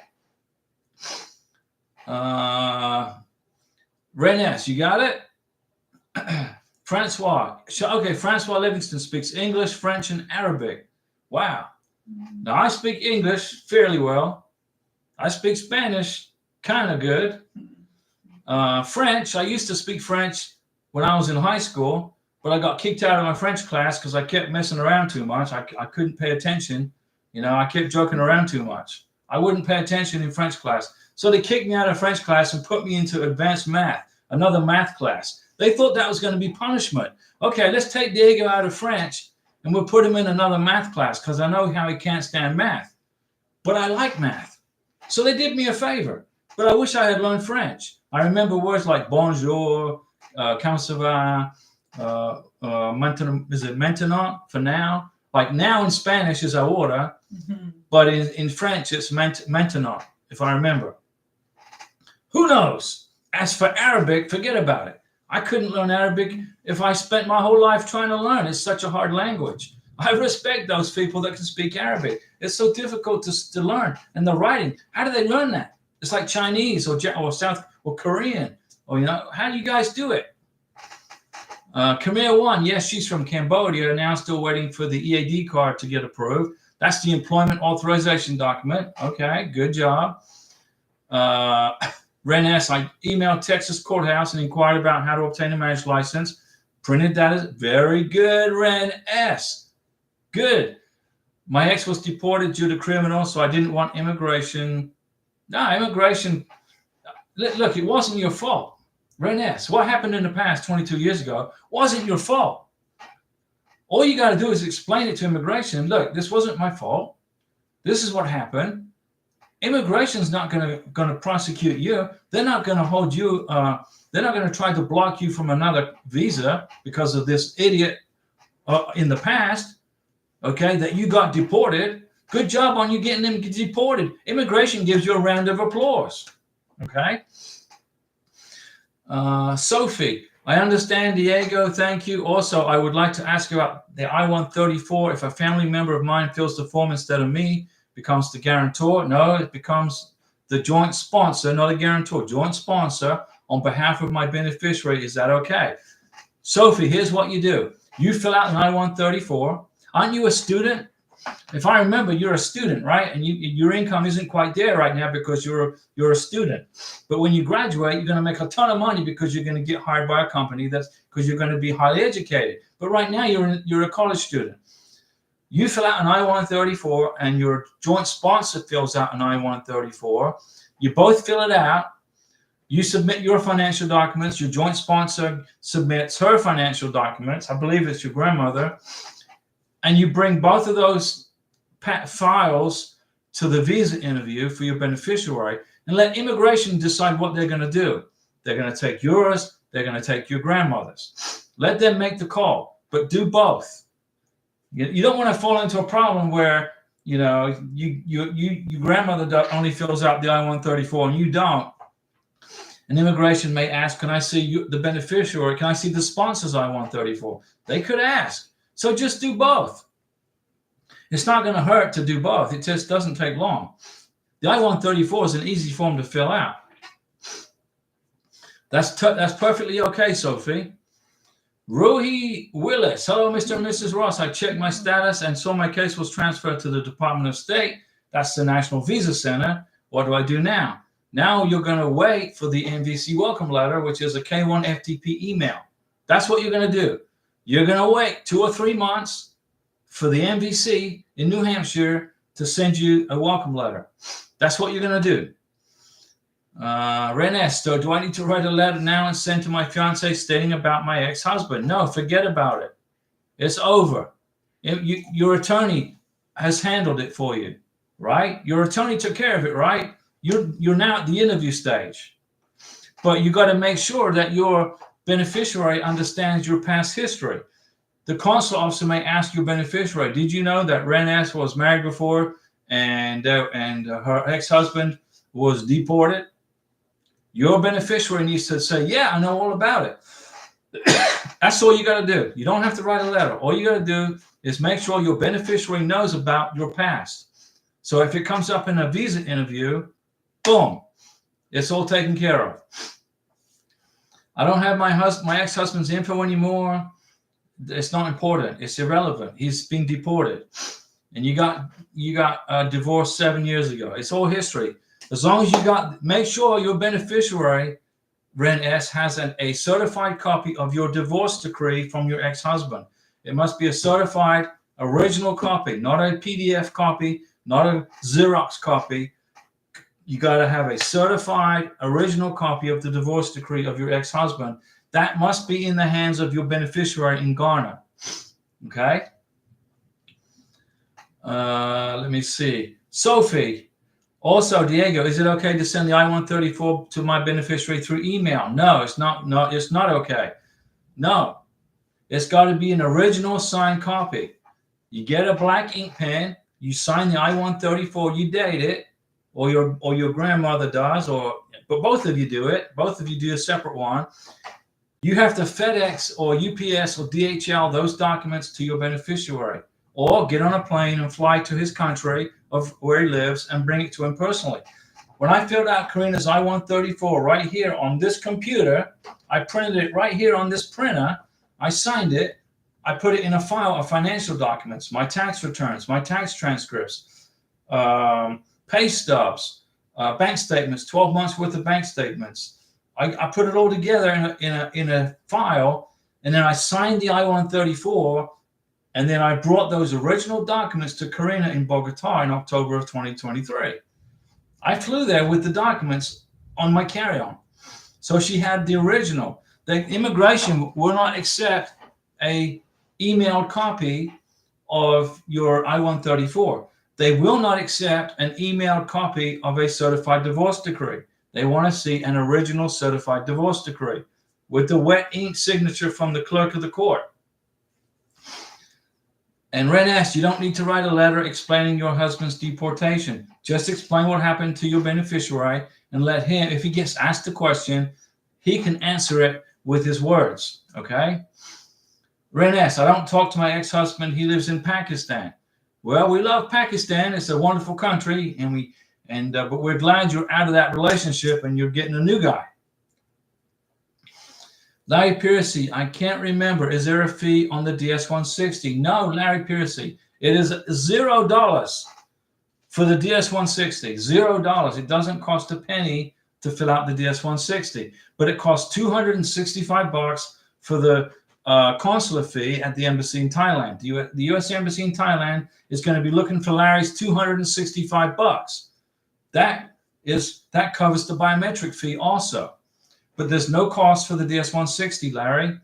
A: Rennes, you got it? Francois. Okay, Francois Livingston speaks English, French, and Arabic. Wow. Now, I speak English fairly well. I speak Spanish kind of good. French, I used to speak French when I was in high school, but I got kicked out of my French class because I kept messing around too much. I couldn't pay attention. You know, I kept joking around too much. I wouldn't pay attention in French class. So they kicked me out of French class and put me into advanced math, another math class. They thought that was going to be punishment. Okay, let's take Diego out of French and we'll put him in another math class because I know how he can't stand math. But I like math. So they did me a favor. But I wish I had learned French. I remember words like bonjour, comment ça va, maintenant, is it maintenant, for now? Like now in Spanish is ahora, but in French it's maintenant, if I remember. Who knows? As for Arabic, forget about it. I couldn't learn Arabic if I spent my whole life trying to learn. It's such a hard language. I respect those people that can speak Arabic. It's so difficult to learn. And the writing, how do they learn that? It's like Chinese or South or Korean. Or, you know, how do you guys do it? Khmer 1, yes, she's from Cambodia, now still waiting for the EAD card to get approved. That's the employment authorization document. Okay, good job. Ren S, I emailed Texas courthouse and inquired about how to obtain a marriage license. Printed that as very good, Ren S. Good. My ex was deported due to criminal, so I didn't want immigration. No, immigration. Look, it wasn't your fault. Ren S, what happened in the past 22 years ago wasn't your fault. All you got to do is explain it to immigration. Look, this wasn't my fault. This is what happened. Immigration's not going to prosecute you. They're not going to hold you. They're not going to try to block you from another visa because of this idiot in the past. Okay, that you got deported. Good job on you getting them deported. Immigration gives you a round of applause. Okay. Sophie, I understand, Diego. Thank you. Also, I would like to ask about the I-134. If a family member of mine fills the form instead of me, becomes the guarantor? No, it becomes the joint sponsor, not a guarantor. Joint sponsor on behalf of my beneficiary. Is that okay? Sophie, here's what you do. You fill out an I-134. Aren't you a student? If I remember, you're a student, right? And your income isn't quite there right now because you're a student. But when you graduate, you're going to make a ton of money because you're going to get hired by a company because you're going to be highly educated. But right now, you're a college student. You fill out an I-134 and your joint sponsor fills out an I-134. You both fill it out. You submit your financial documents. Your joint sponsor submits her financial documents. I believe it's your grandmother. And you bring both of those files to the visa interview for your beneficiary and let immigration decide what they're going to do. They're going to take yours. They're going to take your grandmother's. Let them make the call, but do both. You don't want to fall into a problem where, you know, your grandmother only fills out the I-134 and you don't. And immigration may ask, can I see the beneficiary? Can I see the sponsor's I-134? They could ask. So just do both. It's not going to hurt to do both. It just doesn't take long. The I-134 is an easy form to fill out. That's perfectly okay, Sophie. Ruhi Willis. Hello, Mr. and Mrs. Ross. I checked my status and saw my case was transferred to the Department of State. That's the National Visa Center. What do I do now? Now you're going to wait for the NVC welcome letter, which is a K1 FTP email. That's what you're going to do. You're going to wait 2 or 3 months for the NVC in New Hampshire to send you a welcome letter. That's what you're going to do. Renesto, do I need to write a letter now and send to my fiance stating about my ex-husband? No, forget about it. It's over. Your attorney has handled it for you, right? Your attorney took care of it, right? You're now at the interview stage. But you got to make sure that your beneficiary understands your past history. The consular officer may ask your beneficiary, did you know that Renes was married before and her ex-husband was deported? Your beneficiary needs to say, yeah, I know all about it. That's all you got to do. You don't have to write a letter. All you got to do is make sure your beneficiary knows about your past. So if it comes up in a visa interview, boom, it's all taken care of. I don't have my ex-husband's info anymore. It's not important. It's irrelevant. He's been deported. And you got divorced 7 years ago. It's all history. As long as make sure your beneficiary, Ren S, has a certified copy of your divorce decree from your ex-husband. It must be a certified original copy, not a PDF copy, not a Xerox copy. You got to have a certified original copy of the divorce decree of your ex-husband. That must be in the hands of your beneficiary in Ghana. Okay? Let me see. Sophie. Also, Diego, is it okay to send the I-134 to my beneficiary through email? No, it's not. No, it's not okay. No, it's got to be an original signed copy. You get a black ink pen, you sign the I-134, you date it, or your grandmother does, but both of you do it. Both of you do a separate one. You have to FedEx or UPS or DHL those documents to your beneficiary, or get on a plane and fly to his country of where he lives and bring it to him personally. When I filled out Karina's I-134 right here on this computer, I printed it right here on this printer. I signed it. I put it in a file of financial documents, my tax returns, my tax transcripts, pay stubs, bank statements, 12 months worth of bank statements. I put it all together in a file, and then I signed the I-134. And then I brought those original documents to Karina in Bogota in October of 2023. I flew there with the documents on my carry-on. So she had the original. The immigration will not accept a emailed copy of your I-134. They will not accept an emailed copy of a certified divorce decree. They want to see an original certified divorce decree with the wet ink signature from the clerk of the court. And Ren S, you don't need to write a letter explaining your husband's deportation. Just explain what happened to your beneficiary and let him, if he gets asked a question, he can answer it with his words, okay? Ren S, I don't talk to my ex-husband. He lives in Pakistan. Well, we love Pakistan. It's a wonderful country, but we're glad you're out of that relationship and you're getting a new guy. Larry Piercy, I can't remember. Is there a fee on the DS-160? No, Larry Piercy. It is $0 for the DS-160. $0. It doesn't cost a penny to fill out the DS-160, but it costs $265 for the consular fee at the embassy in Thailand. The U.S. Embassy in Thailand is going to be looking for Larry's $265. That covers the biometric fee also. But there's no cost for the DS-160, Larry.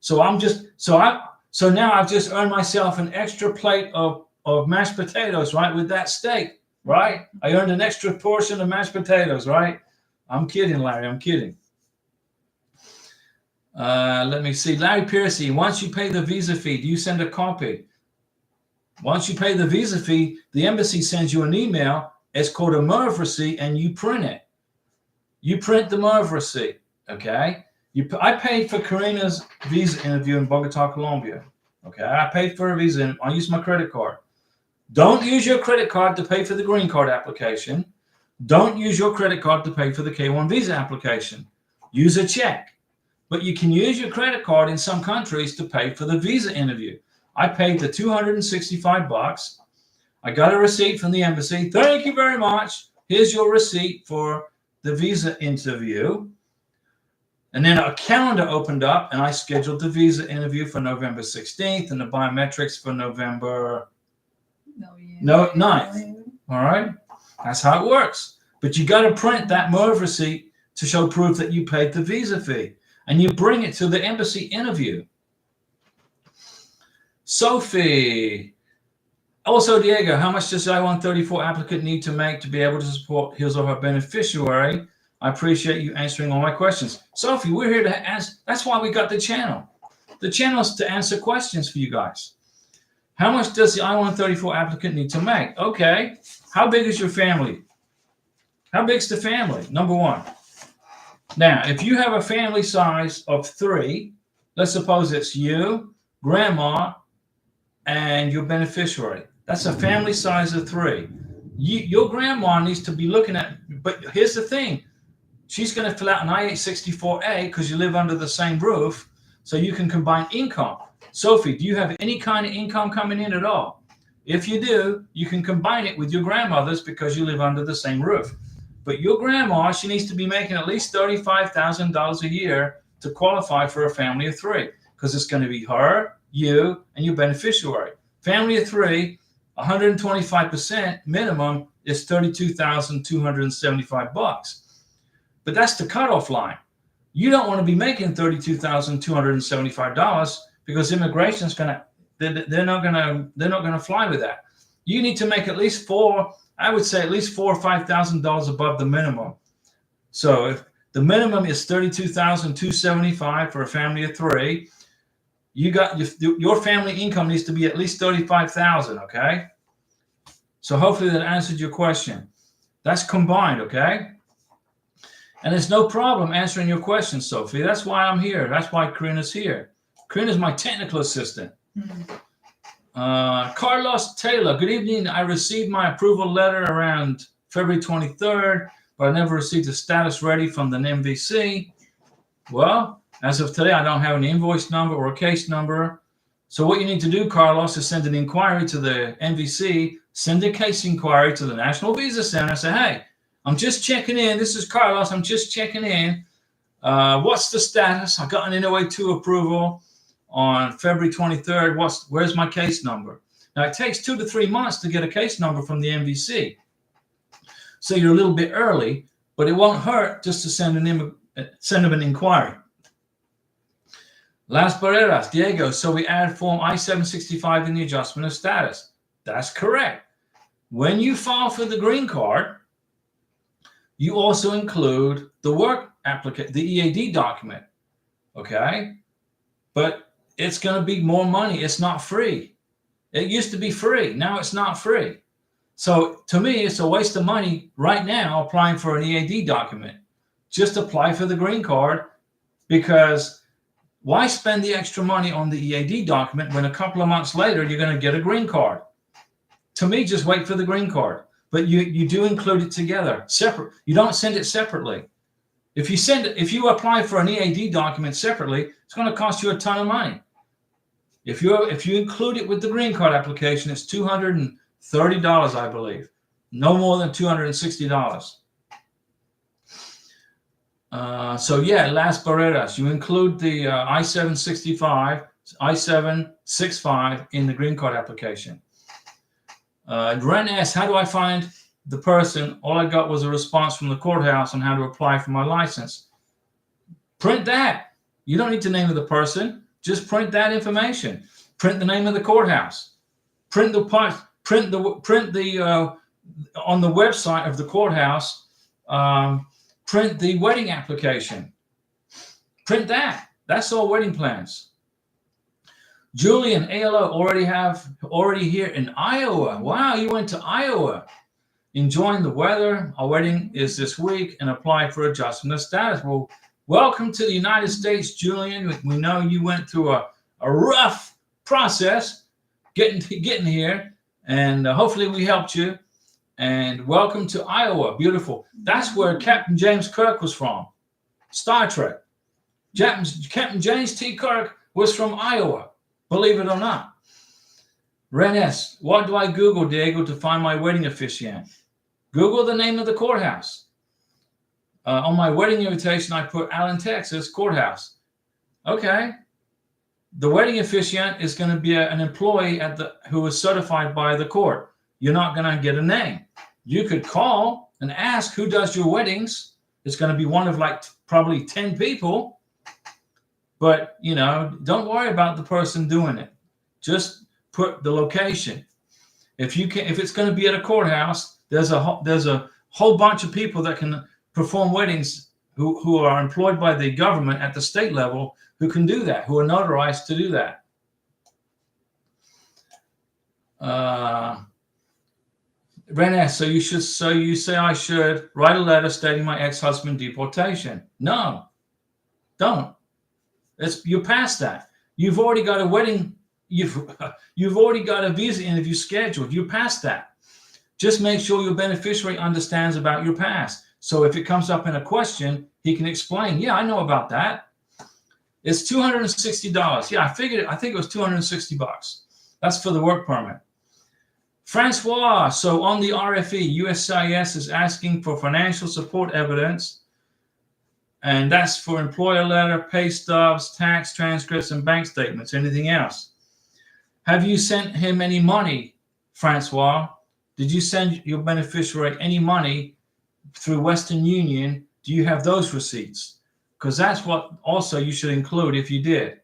A: So now I've just earned myself an extra plate of mashed potatoes, right, with that steak, right? I earned an extra portion of mashed potatoes, right? I'm kidding, Larry. I'm kidding. Let me see. Larry Piercy, once you pay the visa fee, do you send a copy? Once you pay the visa fee, the embassy sends you an email. It's called a MERV receipt, and you print it. You print the MERV receipt, okay? I paid for Karina's visa interview in Bogota, Colombia, okay? I paid for her visa. I used my credit card. Don't use your credit card to pay for the green card application. Don't use your credit card to pay for the K-1 visa application. Use a check. But you can use your credit card in some countries to pay for the visa interview. I paid the $265. I got a receipt from the embassy. Thank you very much. Here's your receipt for the visa interview. And then a calendar opened up and I scheduled the visa interview for November 16th and the biometrics for November 9th. All right. That's how it works. But you got to print that MERV receipt to show proof that you paid the visa fee. And you bring it to the embassy interview. Sophie. Also, Diego, how much does the I-134 applicant need to make to be able to support his or her beneficiary? I appreciate you answering all my questions. Sophie, we're here to answer. That's why we got the channel. The channel is to answer questions for you guys. How much does the I-134 applicant need to make? Okay. How big is your family? How big's the family? Number one. Now, if you have a family size of 3, let's suppose it's you, grandma, and your beneficiary. That's a family size of 3. Your grandma needs to be looking at, but here's the thing. She's going to fill out an I-864A because you live under the same roof, so you can combine income. Sophie, do you have any kind of income coming in at all? If you do, you can combine it with your grandmother's because you live under the same roof. But your grandma, she needs to be making at least $35,000 a year to qualify for a family of 3, because it's going to be her, you, and your beneficiary. Family of 3, 125% minimum is $32,275. But that's the cutoff line. You don't want to be making $32,275 because immigration's they're not gonna fly with that. You need to make at least $4,000 or $5,000 above the minimum. So if the minimum is $32,275 for a family of 3, you got your family income needs to be at least $35,000. Okay. So hopefully that answered your question. That's combined. Okay. And there's no problem answering your questions, Sophie. That's why I'm here. That's why Karina's here. Karina's my technical assistant. Carlos Taylor, good evening. I received my approval letter around February 23rd, but I never received a status ready from the NVC. Well, as of today, I don't have an invoice number or a case number. So what you need to do, Carlos, is send an inquiry to the NVC, send a case inquiry to the National Visa Center, say, hey, I'm just checking in. This is Carlos. I'm just checking in. What's the status? I got an NOA2 approval on February 23rd. Where's my case number? Now, it takes 2 to 3 months to get a case number from the NVC. So you're a little bit early, but it won't hurt just to send them an inquiry. Las Barreras, Diego, so we add Form I-765 in the adjustment of status. That's correct. When you file for the green card, you also include the work application, the EAD document, okay? But it's going to be more money. It's not free. It used to be free. Now it's not free. So to me, it's a waste of money right now applying for an EAD document. Just apply for the green card, because why spend the extra money on the EAD document when a couple of months later you're going to get a green card? To me, just wait for the green card. But you do include it together, separate. You don't send it separately. If you apply for an EAD document separately, it's going to cost you a ton of money. If you include it with the green card application, it's $230, I believe, no more than $260. So yeah, Las Barreras, you include the I-765 in the green card application. Ren asks, how do I find the person? All I got was a response from the courthouse on how to apply for my license. Print that. You don't need to name of the person. Just print that information. Print the name of the courthouse. Print the on the website of the courthouse. Print the wedding application. Print that. That's all wedding plans. Julian, ALO, already here in Iowa. Wow, you went to Iowa. Enjoying the weather. Our wedding is this week and apply for adjustment of status. Well, welcome to the United States, Julian. We know you went through a rough process getting here, and hopefully we helped you. And welcome to Iowa. Beautiful. That's where Captain James Kirk was from. Star Trek. Captain James T. Kirk was from Iowa. Believe it or not. Ren S., what do I Google, Diego, to find my wedding officiant? Google the name of the courthouse. On my wedding invitation, I put Allen, Texas, courthouse. Okay. The wedding officiant is going to be an employee who is certified by the court. You're not going to get a name. You could call and ask who does your weddings. It's going to be one of probably 10 people. But, don't worry about the person doing it. Just put the location. If it's going to be at a courthouse, there's a whole bunch of people that can perform weddings who are employed by the government at the state level who can do that, who are notarized to do that. René, so you say I should write a letter stating my ex-husband deportation. No, don't. You're past that. You've already got a wedding. You've already got a visa interview scheduled. You're past that. Just make sure your beneficiary understands about your past. So if it comes up in a question, he can explain. Yeah, I know about that. It's $260. Yeah, I figured it. I think it was $260. That's for the work permit. Francois, so on the RFE, USCIS is asking for financial support evidence, and that's for employer letter, pay stubs, tax transcripts, and bank statements. Anything else? Have you sent him any money, Francois? Did you send your beneficiary any money through Western Union? Do you have those receipts? Because that's what also you should include if you did.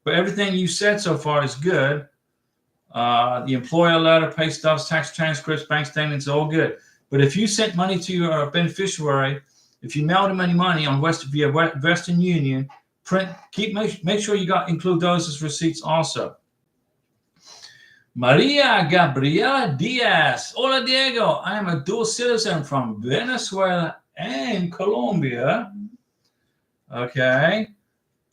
A: But everything you said so far is good. The employer letter, pay stubs, tax transcripts, bank statements, all good. But if you sent money to your beneficiary, if you mailed him any money on via Western Union, make sure you include those as receipts also. Maria Gabriela Diaz. Hola, Diego. I am a dual citizen from Venezuela and Colombia. Okay.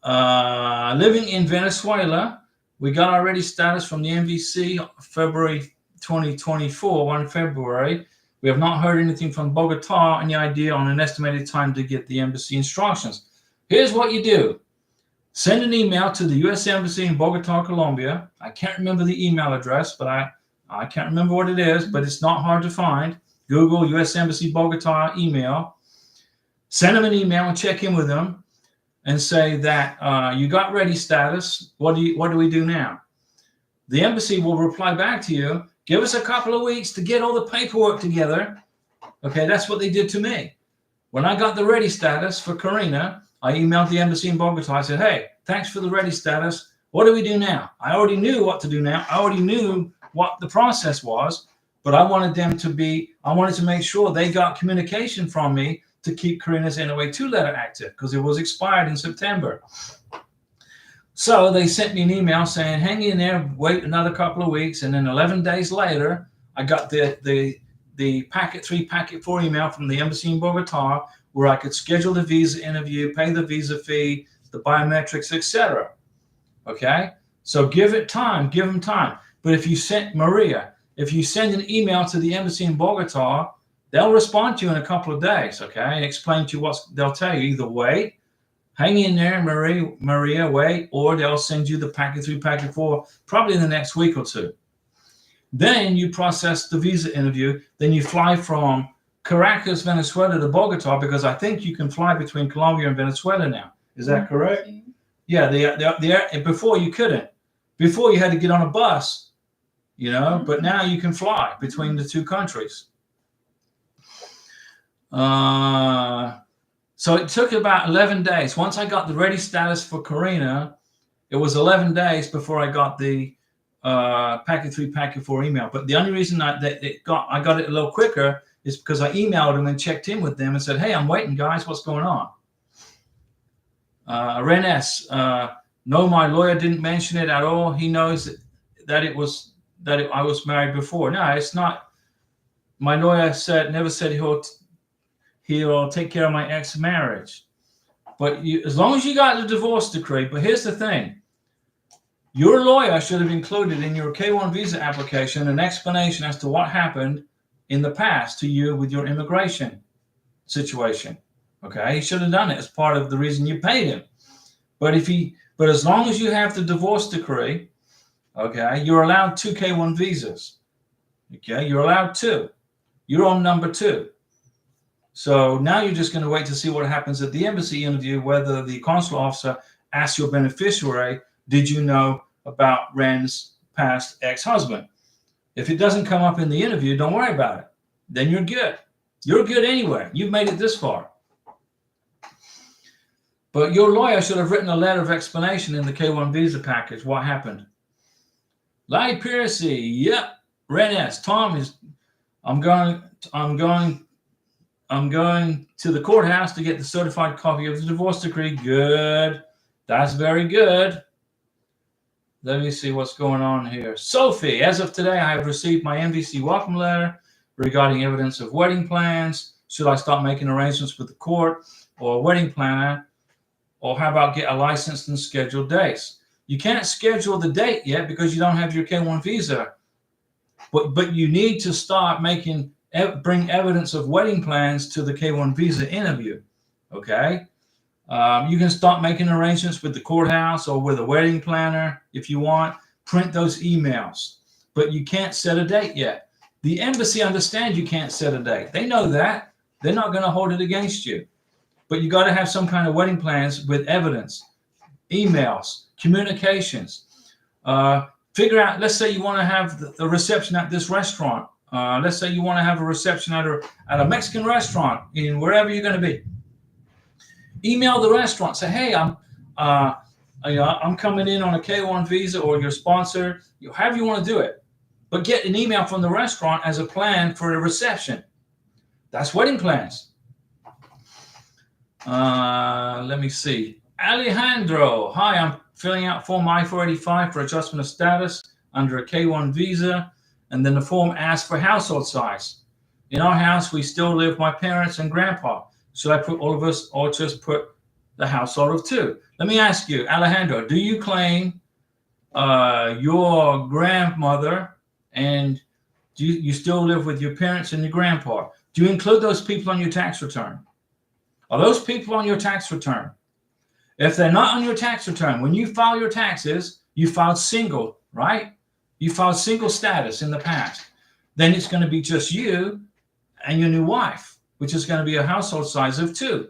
A: Living in Venezuela. We got our ready status from the MVC February 2024, 1 February. We have not heard anything from Bogota. Any idea on an estimated time to get the embassy instructions? Here's what you do. Send an email to the U.S. Embassy in Bogota, Colombia. I can't remember the email address, but I can't remember what it is, but it's not hard to find. Google U.S. Embassy Bogota email. Send them an email and check in with them and say that you got ready status. What do we do now? The embassy will reply back to you. Give us a couple of weeks to get all the paperwork together. Okay, that's what they did to me. When I got the ready status for Karina, I emailed the embassy in Bogota. I said, hey, thanks for the ready status. What do we do now? I already knew what to do now. I already knew what the process was, but I wanted to make sure they got communication from me to keep Karina's NOA2 letter active because it was expired in September. So they sent me an email saying, hang in there, wait another couple of weeks. And then 11 days later, I got the packet 3, packet 4 email from the embassy in Bogota where I could schedule the visa interview, pay the visa fee, the biometrics, etc. Okay? So give them time. But if you send an email to the embassy in Bogota, they'll respond to you in a couple of days, okay, and explain to you they'll tell you either wait, hang in there, Maria, wait, or they'll send you the packet 3, packet 4, probably in the next week or two. Then you process the visa interview. Then you fly from Caracas, Venezuela to Bogota, because I think you can fly between Colombia and Venezuela now. Is that correct? Yeah, before you couldn't. Before you had to get on a bus, but now you can fly between the two countries. So it took about 11 days. Once I got the ready status for Karina, it was 11 days before I got the packet 3, packet 4 email. But the only reason I got it a little quicker is because I emailed them and checked in with them and said, hey, I'm waiting, guys. What's going on? Renes, no, my lawyer didn't mention it at all. He knows that I was married before. No, it's not. My lawyer never said he'll take care of my ex-marriage. But as long as you got the divorce decree. But here's the thing. Your lawyer should have included in your K-1 visa application an explanation as to what happened in the past to you with your immigration situation. Okay, he should have done it as part of the reason you paid him. But as long as you have the divorce decree, okay, you're allowed 2 K-1 visas. Okay, you're allowed 2. You're on number 2. So now you're just going to wait to see what happens at the embassy interview, whether the consular officer asks your beneficiary, did you know about Ren's past ex-husband? If it doesn't come up in the interview, don't worry about it. Then you're good. You're good anyway. You've made it this far. But your lawyer should have written a letter of explanation in the K-1 visa package. What happened? Larry Piercy. Yep. Renes. Tom is. I'm going to the courthouse to get the certified copy of the divorce decree. Good. That's very good. Let me see what's going on here. Sophie, as of today, I have received my MVC welcome letter. regarding evidence of wedding plans. Should I start making arrangements with the court or a wedding planner? Or how about get a licensed and scheduled dates? You can't schedule the date yet because you don't have your K1 visa. But you need to start bring evidence of wedding plans to the K1 visa interview. Okay? You can start making arrangements with the courthouse or with a wedding planner if you want. Print those emails. But you can't set a date yet. The embassy understands you can't set a date. They know that. They're not going to hold it against you. But you got to have some kind of wedding plans with evidence, emails, communications. Figure out, let's say you want to have the reception at this restaurant. Let's say you want to have a reception at a Mexican restaurant in wherever you're going to be. Email the restaurant. Say, hey, I'm coming in on a K1 visa, or your sponsor, however you want to do it. But get an email from the restaurant as a plan for a reception. That's wedding plans. Let me see. Alejandro, hi, I'm filling out Form I-485 for adjustment of status under a K1 visa, and then the form asks for household size. In our house, we still live with my parents and grandpa. Should I put all of us or just put the household of 2? Let me ask you, Alejandro, do you claim your grandmother and you still live with your parents and your grandpa? Do you include those people on your tax return? Are those people on your tax return? If they're not on your tax return, when you file your taxes, you filed single, right? You filed single status in the past. Then it's going to be just you and your new wife, which is going to be a household size of 2.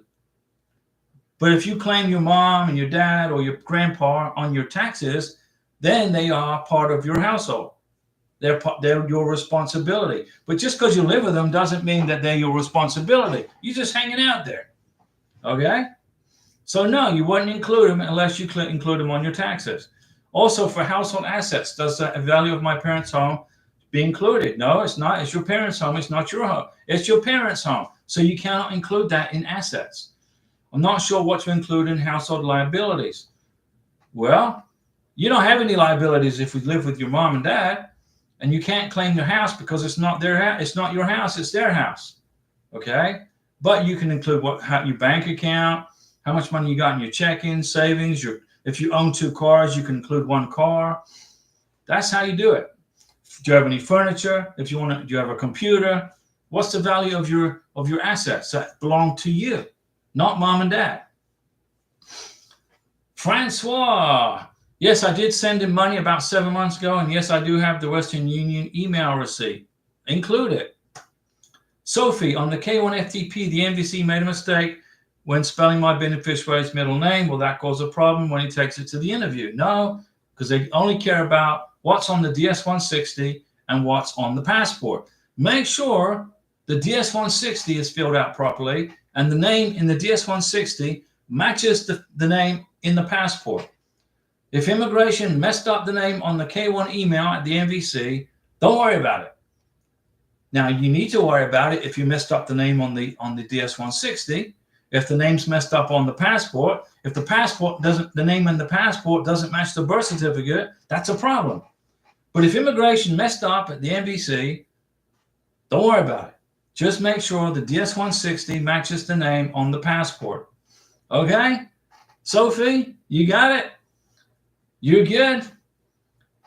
A: But if you claim your mom and your dad or your grandpa on your taxes, then they are part of your household. They're your responsibility. But just because you live with them doesn't mean that they're your responsibility. You're just hanging out there. Okay? So no, you wouldn't include them unless you include them on your taxes. Also, for household assets, does the value of my parents' home be included? No, it's not. It's your parents' home. It's not your home. It's your parents' home. So you cannot include that in assets. I'm not sure what to include in household liabilities. Well, you don't have any liabilities if you live with your mom and dad, and you can't claim your house because it's not their house. It's not your house. It's their house. Okay? But you can include your bank account, how much money you got in your checking, savings. If you own 2 cars, you can include 1 car. That's how you do it. Do you have any furniture? Do you have a computer? What's the value of your assets that belong to you, not mom and dad? Francois, yes, I did send him money about 7 months ago, and yes, I do have the Western Union email receipt. Include it. Sophie, on the K1 FTP, the MVC made a mistake when spelling my beneficiary's middle name. Will that cause a problem when he takes it to the interview? No, because they only care about what's on the DS-160 and what's on the passport. Make sure the DS-160 is filled out properly and the name in the DS-160 matches the name in the passport. If immigration messed up the name on the K1 email at the MVC, don't worry about it. Now, you need to worry about it if you messed up the name on the DS-160. If the name's messed up on the passport, if the name in the passport doesn't match the birth certificate, that's a problem. But if immigration messed up at the MVC, don't worry about it. Just make sure the DS-160 matches the name on the passport. Okay? Sophie, you got it? You're good?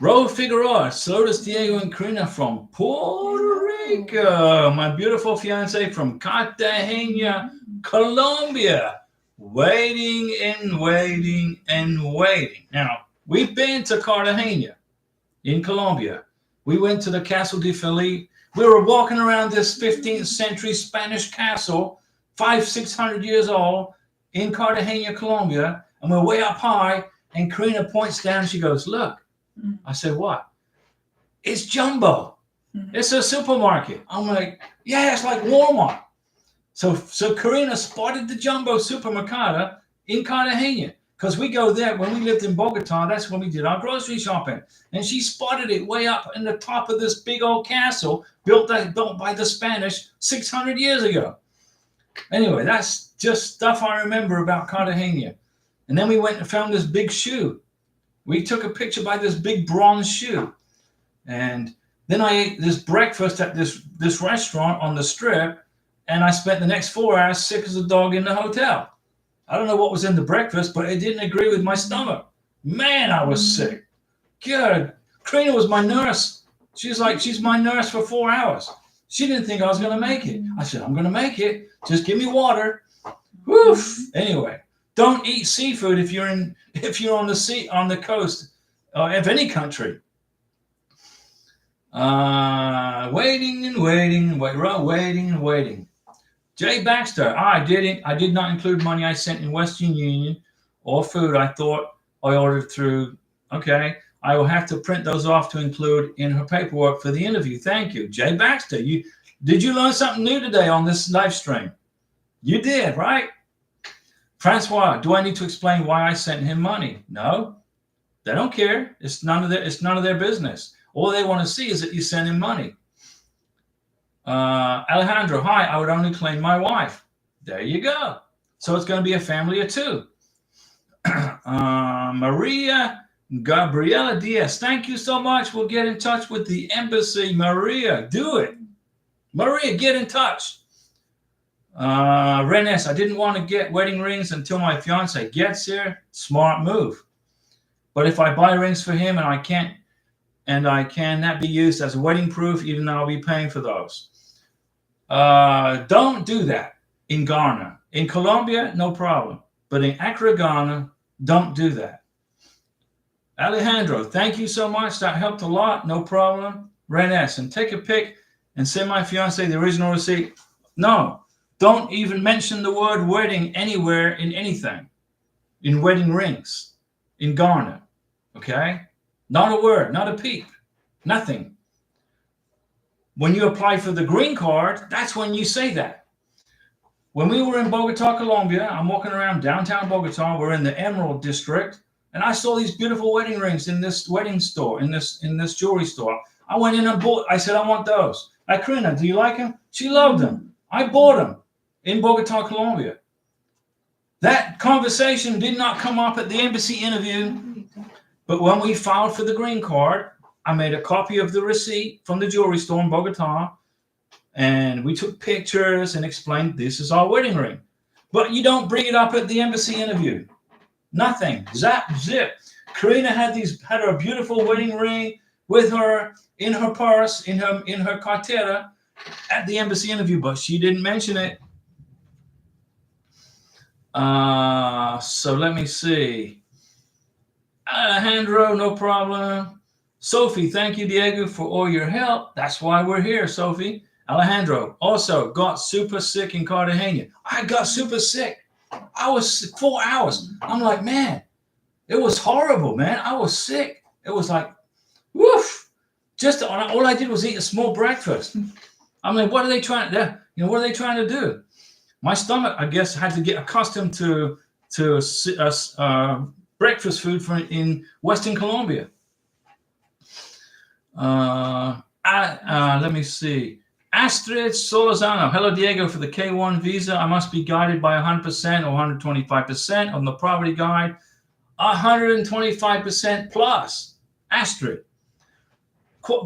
A: Raul Figueroa, saludos Diego and Karina from Puerto Rico. My beautiful fiance from Cartagena, Colombia. Waiting and waiting and waiting. Now, we've been to Cartagena in Colombia. We went to the Castle de Felipe. We were walking around this 15th century Spanish castle, 500-600 years old, in Cartagena, Colombia, and we're way up high, and Karina points down and she goes, look. I said, what? It's Jumbo. It's a supermarket. I'm like, yeah, it's like Walmart. So Karina spotted the Jumbo supermercado in Cartagena because we go there. When we lived in Bogota, that's when we did our grocery shopping. And she spotted it way up in the top of this big old castle built by the Spanish 600 years ago. Anyway, that's just stuff I remember about Cartagena. And then we went and found this big shoe. We took a picture by this big bronze shoe. And Then I ate this breakfast at this restaurant on the strip, and I spent the next 4 hours sick as a dog in the hotel. I don't know what was in the breakfast, but it didn't agree with my stomach. Man, I was sick. Good. Karina was my nurse. She's my nurse for 4 hours. She didn't think I was going to make it. I said, I'm going to make it. Just give me water. Woof. Anyway, don't eat seafood if you're on the coast of any country. Waiting and waiting. Jay Baxter, I did not include money I sent in Western Union or food I thought I ordered through. Okay, I will have to print those off to include in her paperwork for the interview. Thank you, Jay Baxter. Did you learn something new today on this live stream? You did, right? Francois, do I need to explain why I sent him money? No, they don't care. It's none of their business. All they want to see is that you send him money. Alejandro, hi, I would only claim my wife. There you go. So it's going to be a family of two. Maria Gabriela Diaz, thank you so much. We'll get in touch with the embassy. Maria, do it. Maria, get in touch. Renes, I didn't want to get wedding rings until my fiance gets here. Smart move. But if I buy rings for him and can that be used as a wedding proof, even though I'll be paying for those? Don't do that in Ghana. In Colombia, no problem. But in Accra, Ghana, don't do that. Alejandro, thank you so much. That helped a lot. No problem. Renes, and take a pic and send my fiance the original receipt. No, don't even mention the word wedding anywhere in anything. In wedding rings. In Ghana. Okay? Not a word, not a peep. Nothing. When you apply for the green card, that's when you say that. When we were in Bogota, Colombia, I'm walking around downtown Bogota. We're in the Emerald District, and I saw these beautiful wedding rings in this wedding store, in this jewelry store. I went in and bought. I said, I want those. Karina, do you like them? She loved them. I bought them in Bogota, Colombia. That conversation did not come up at the embassy interview, but when we filed for the green card, I made a copy of the receipt from the jewelry store in Bogota, and we took pictures and explained this is our wedding ring. But you don't bring it up at the embassy interview. Nothing. Zap, zip. Karina had her beautiful wedding ring with her in her purse, in her cartera at the embassy interview, but she didn't mention it. So let me see. Alejandro, no problem. Sophie, thank you, Diego, for all your help. That's why we're here, Sophie. Alejandro also got super sick in Cartagena. I got super sick. I was sick 4 hours. I'm like, man, it was horrible, man. I was sick. It was like, woof. Just all I did was eat a small breakfast. I'm like, what are they trying to do? What are they trying to do? My stomach, I guess, had to get accustomed to breakfast food in Western Colombia. Let me see. Astrid Solozano. Hello, Diego. For the K1 visa, I must be guided by 100% or 125% on the property guide. 125% plus. Astrid.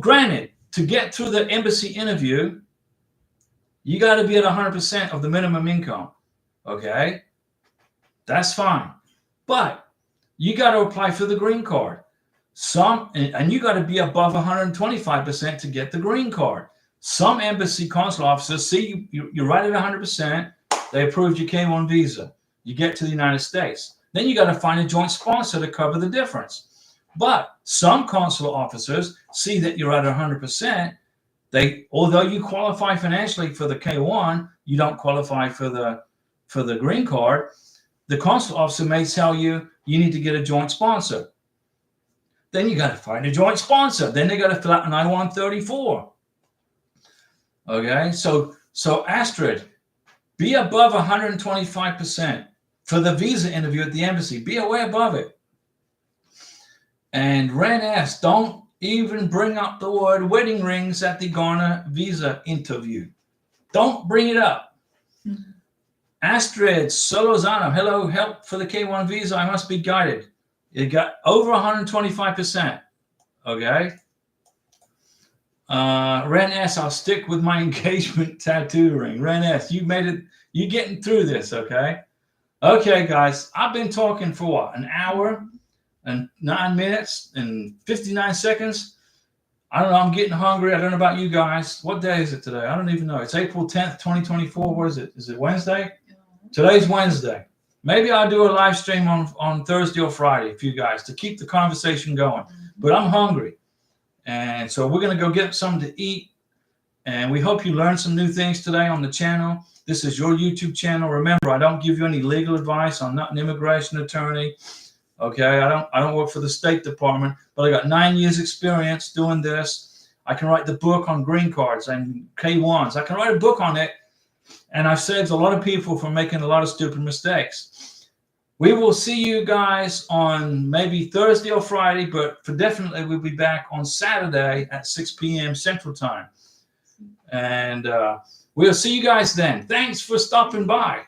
A: Granted, to get through the embassy interview, you got to be at 100% of the minimum income. Okay? That's fine. But you got to apply for the green card. And you got to be above 125% to get the green card. Some embassy consular officers see you're right at 100%. They approved your K1 visa. You get to the United States. Then you got to find a joint sponsor to cover the difference. But some consular officers see that you're at 100%. Although you qualify financially for the K1, you don't qualify for the green card. The consular officer may tell you need to get a joint sponsor. Then you got to find a joint sponsor. Then they got to fill out an I-134. Okay, so Astrid, be above 125% for the visa interview at the embassy. Be way above it. And Renes, don't even bring up the word wedding rings at the Ghana visa interview. Don't bring it up. Mm-hmm. Astrid Solozano, hello, help for the K1 visa. I must be guided. It got over 125%. Okay. Ren S, I'll stick with my engagement tattoo ring. Ren S, you made it. You getting through this, okay? Okay, guys. I've been talking for what, an hour and 9 minutes and 59 seconds. I don't know. I'm getting hungry. I don't know about you guys. What day is it today? I don't even know. It's April 10th, 2024. What is it? Is it Wednesday? Today's Wednesday. Maybe I'll do a live stream on Thursday or Friday for you guys to keep the conversation going. But I'm hungry. And so we're going to go get something to eat. And we hope you learned some new things today on the channel. This is your YouTube channel. Remember, I don't give you any legal advice. I'm not an immigration attorney. Okay, I don't work for the State Department, but I got 9 years experience doing this. I can write the book on green cards and K1s. I can write a book on it, and I've saved a lot of people from making a lot of stupid mistakes. We will see you guys on maybe Thursday or Friday, but for definitely we'll be back on Saturday at 6 p.m. Central Time. And we'll see you guys then. Thanks for stopping by.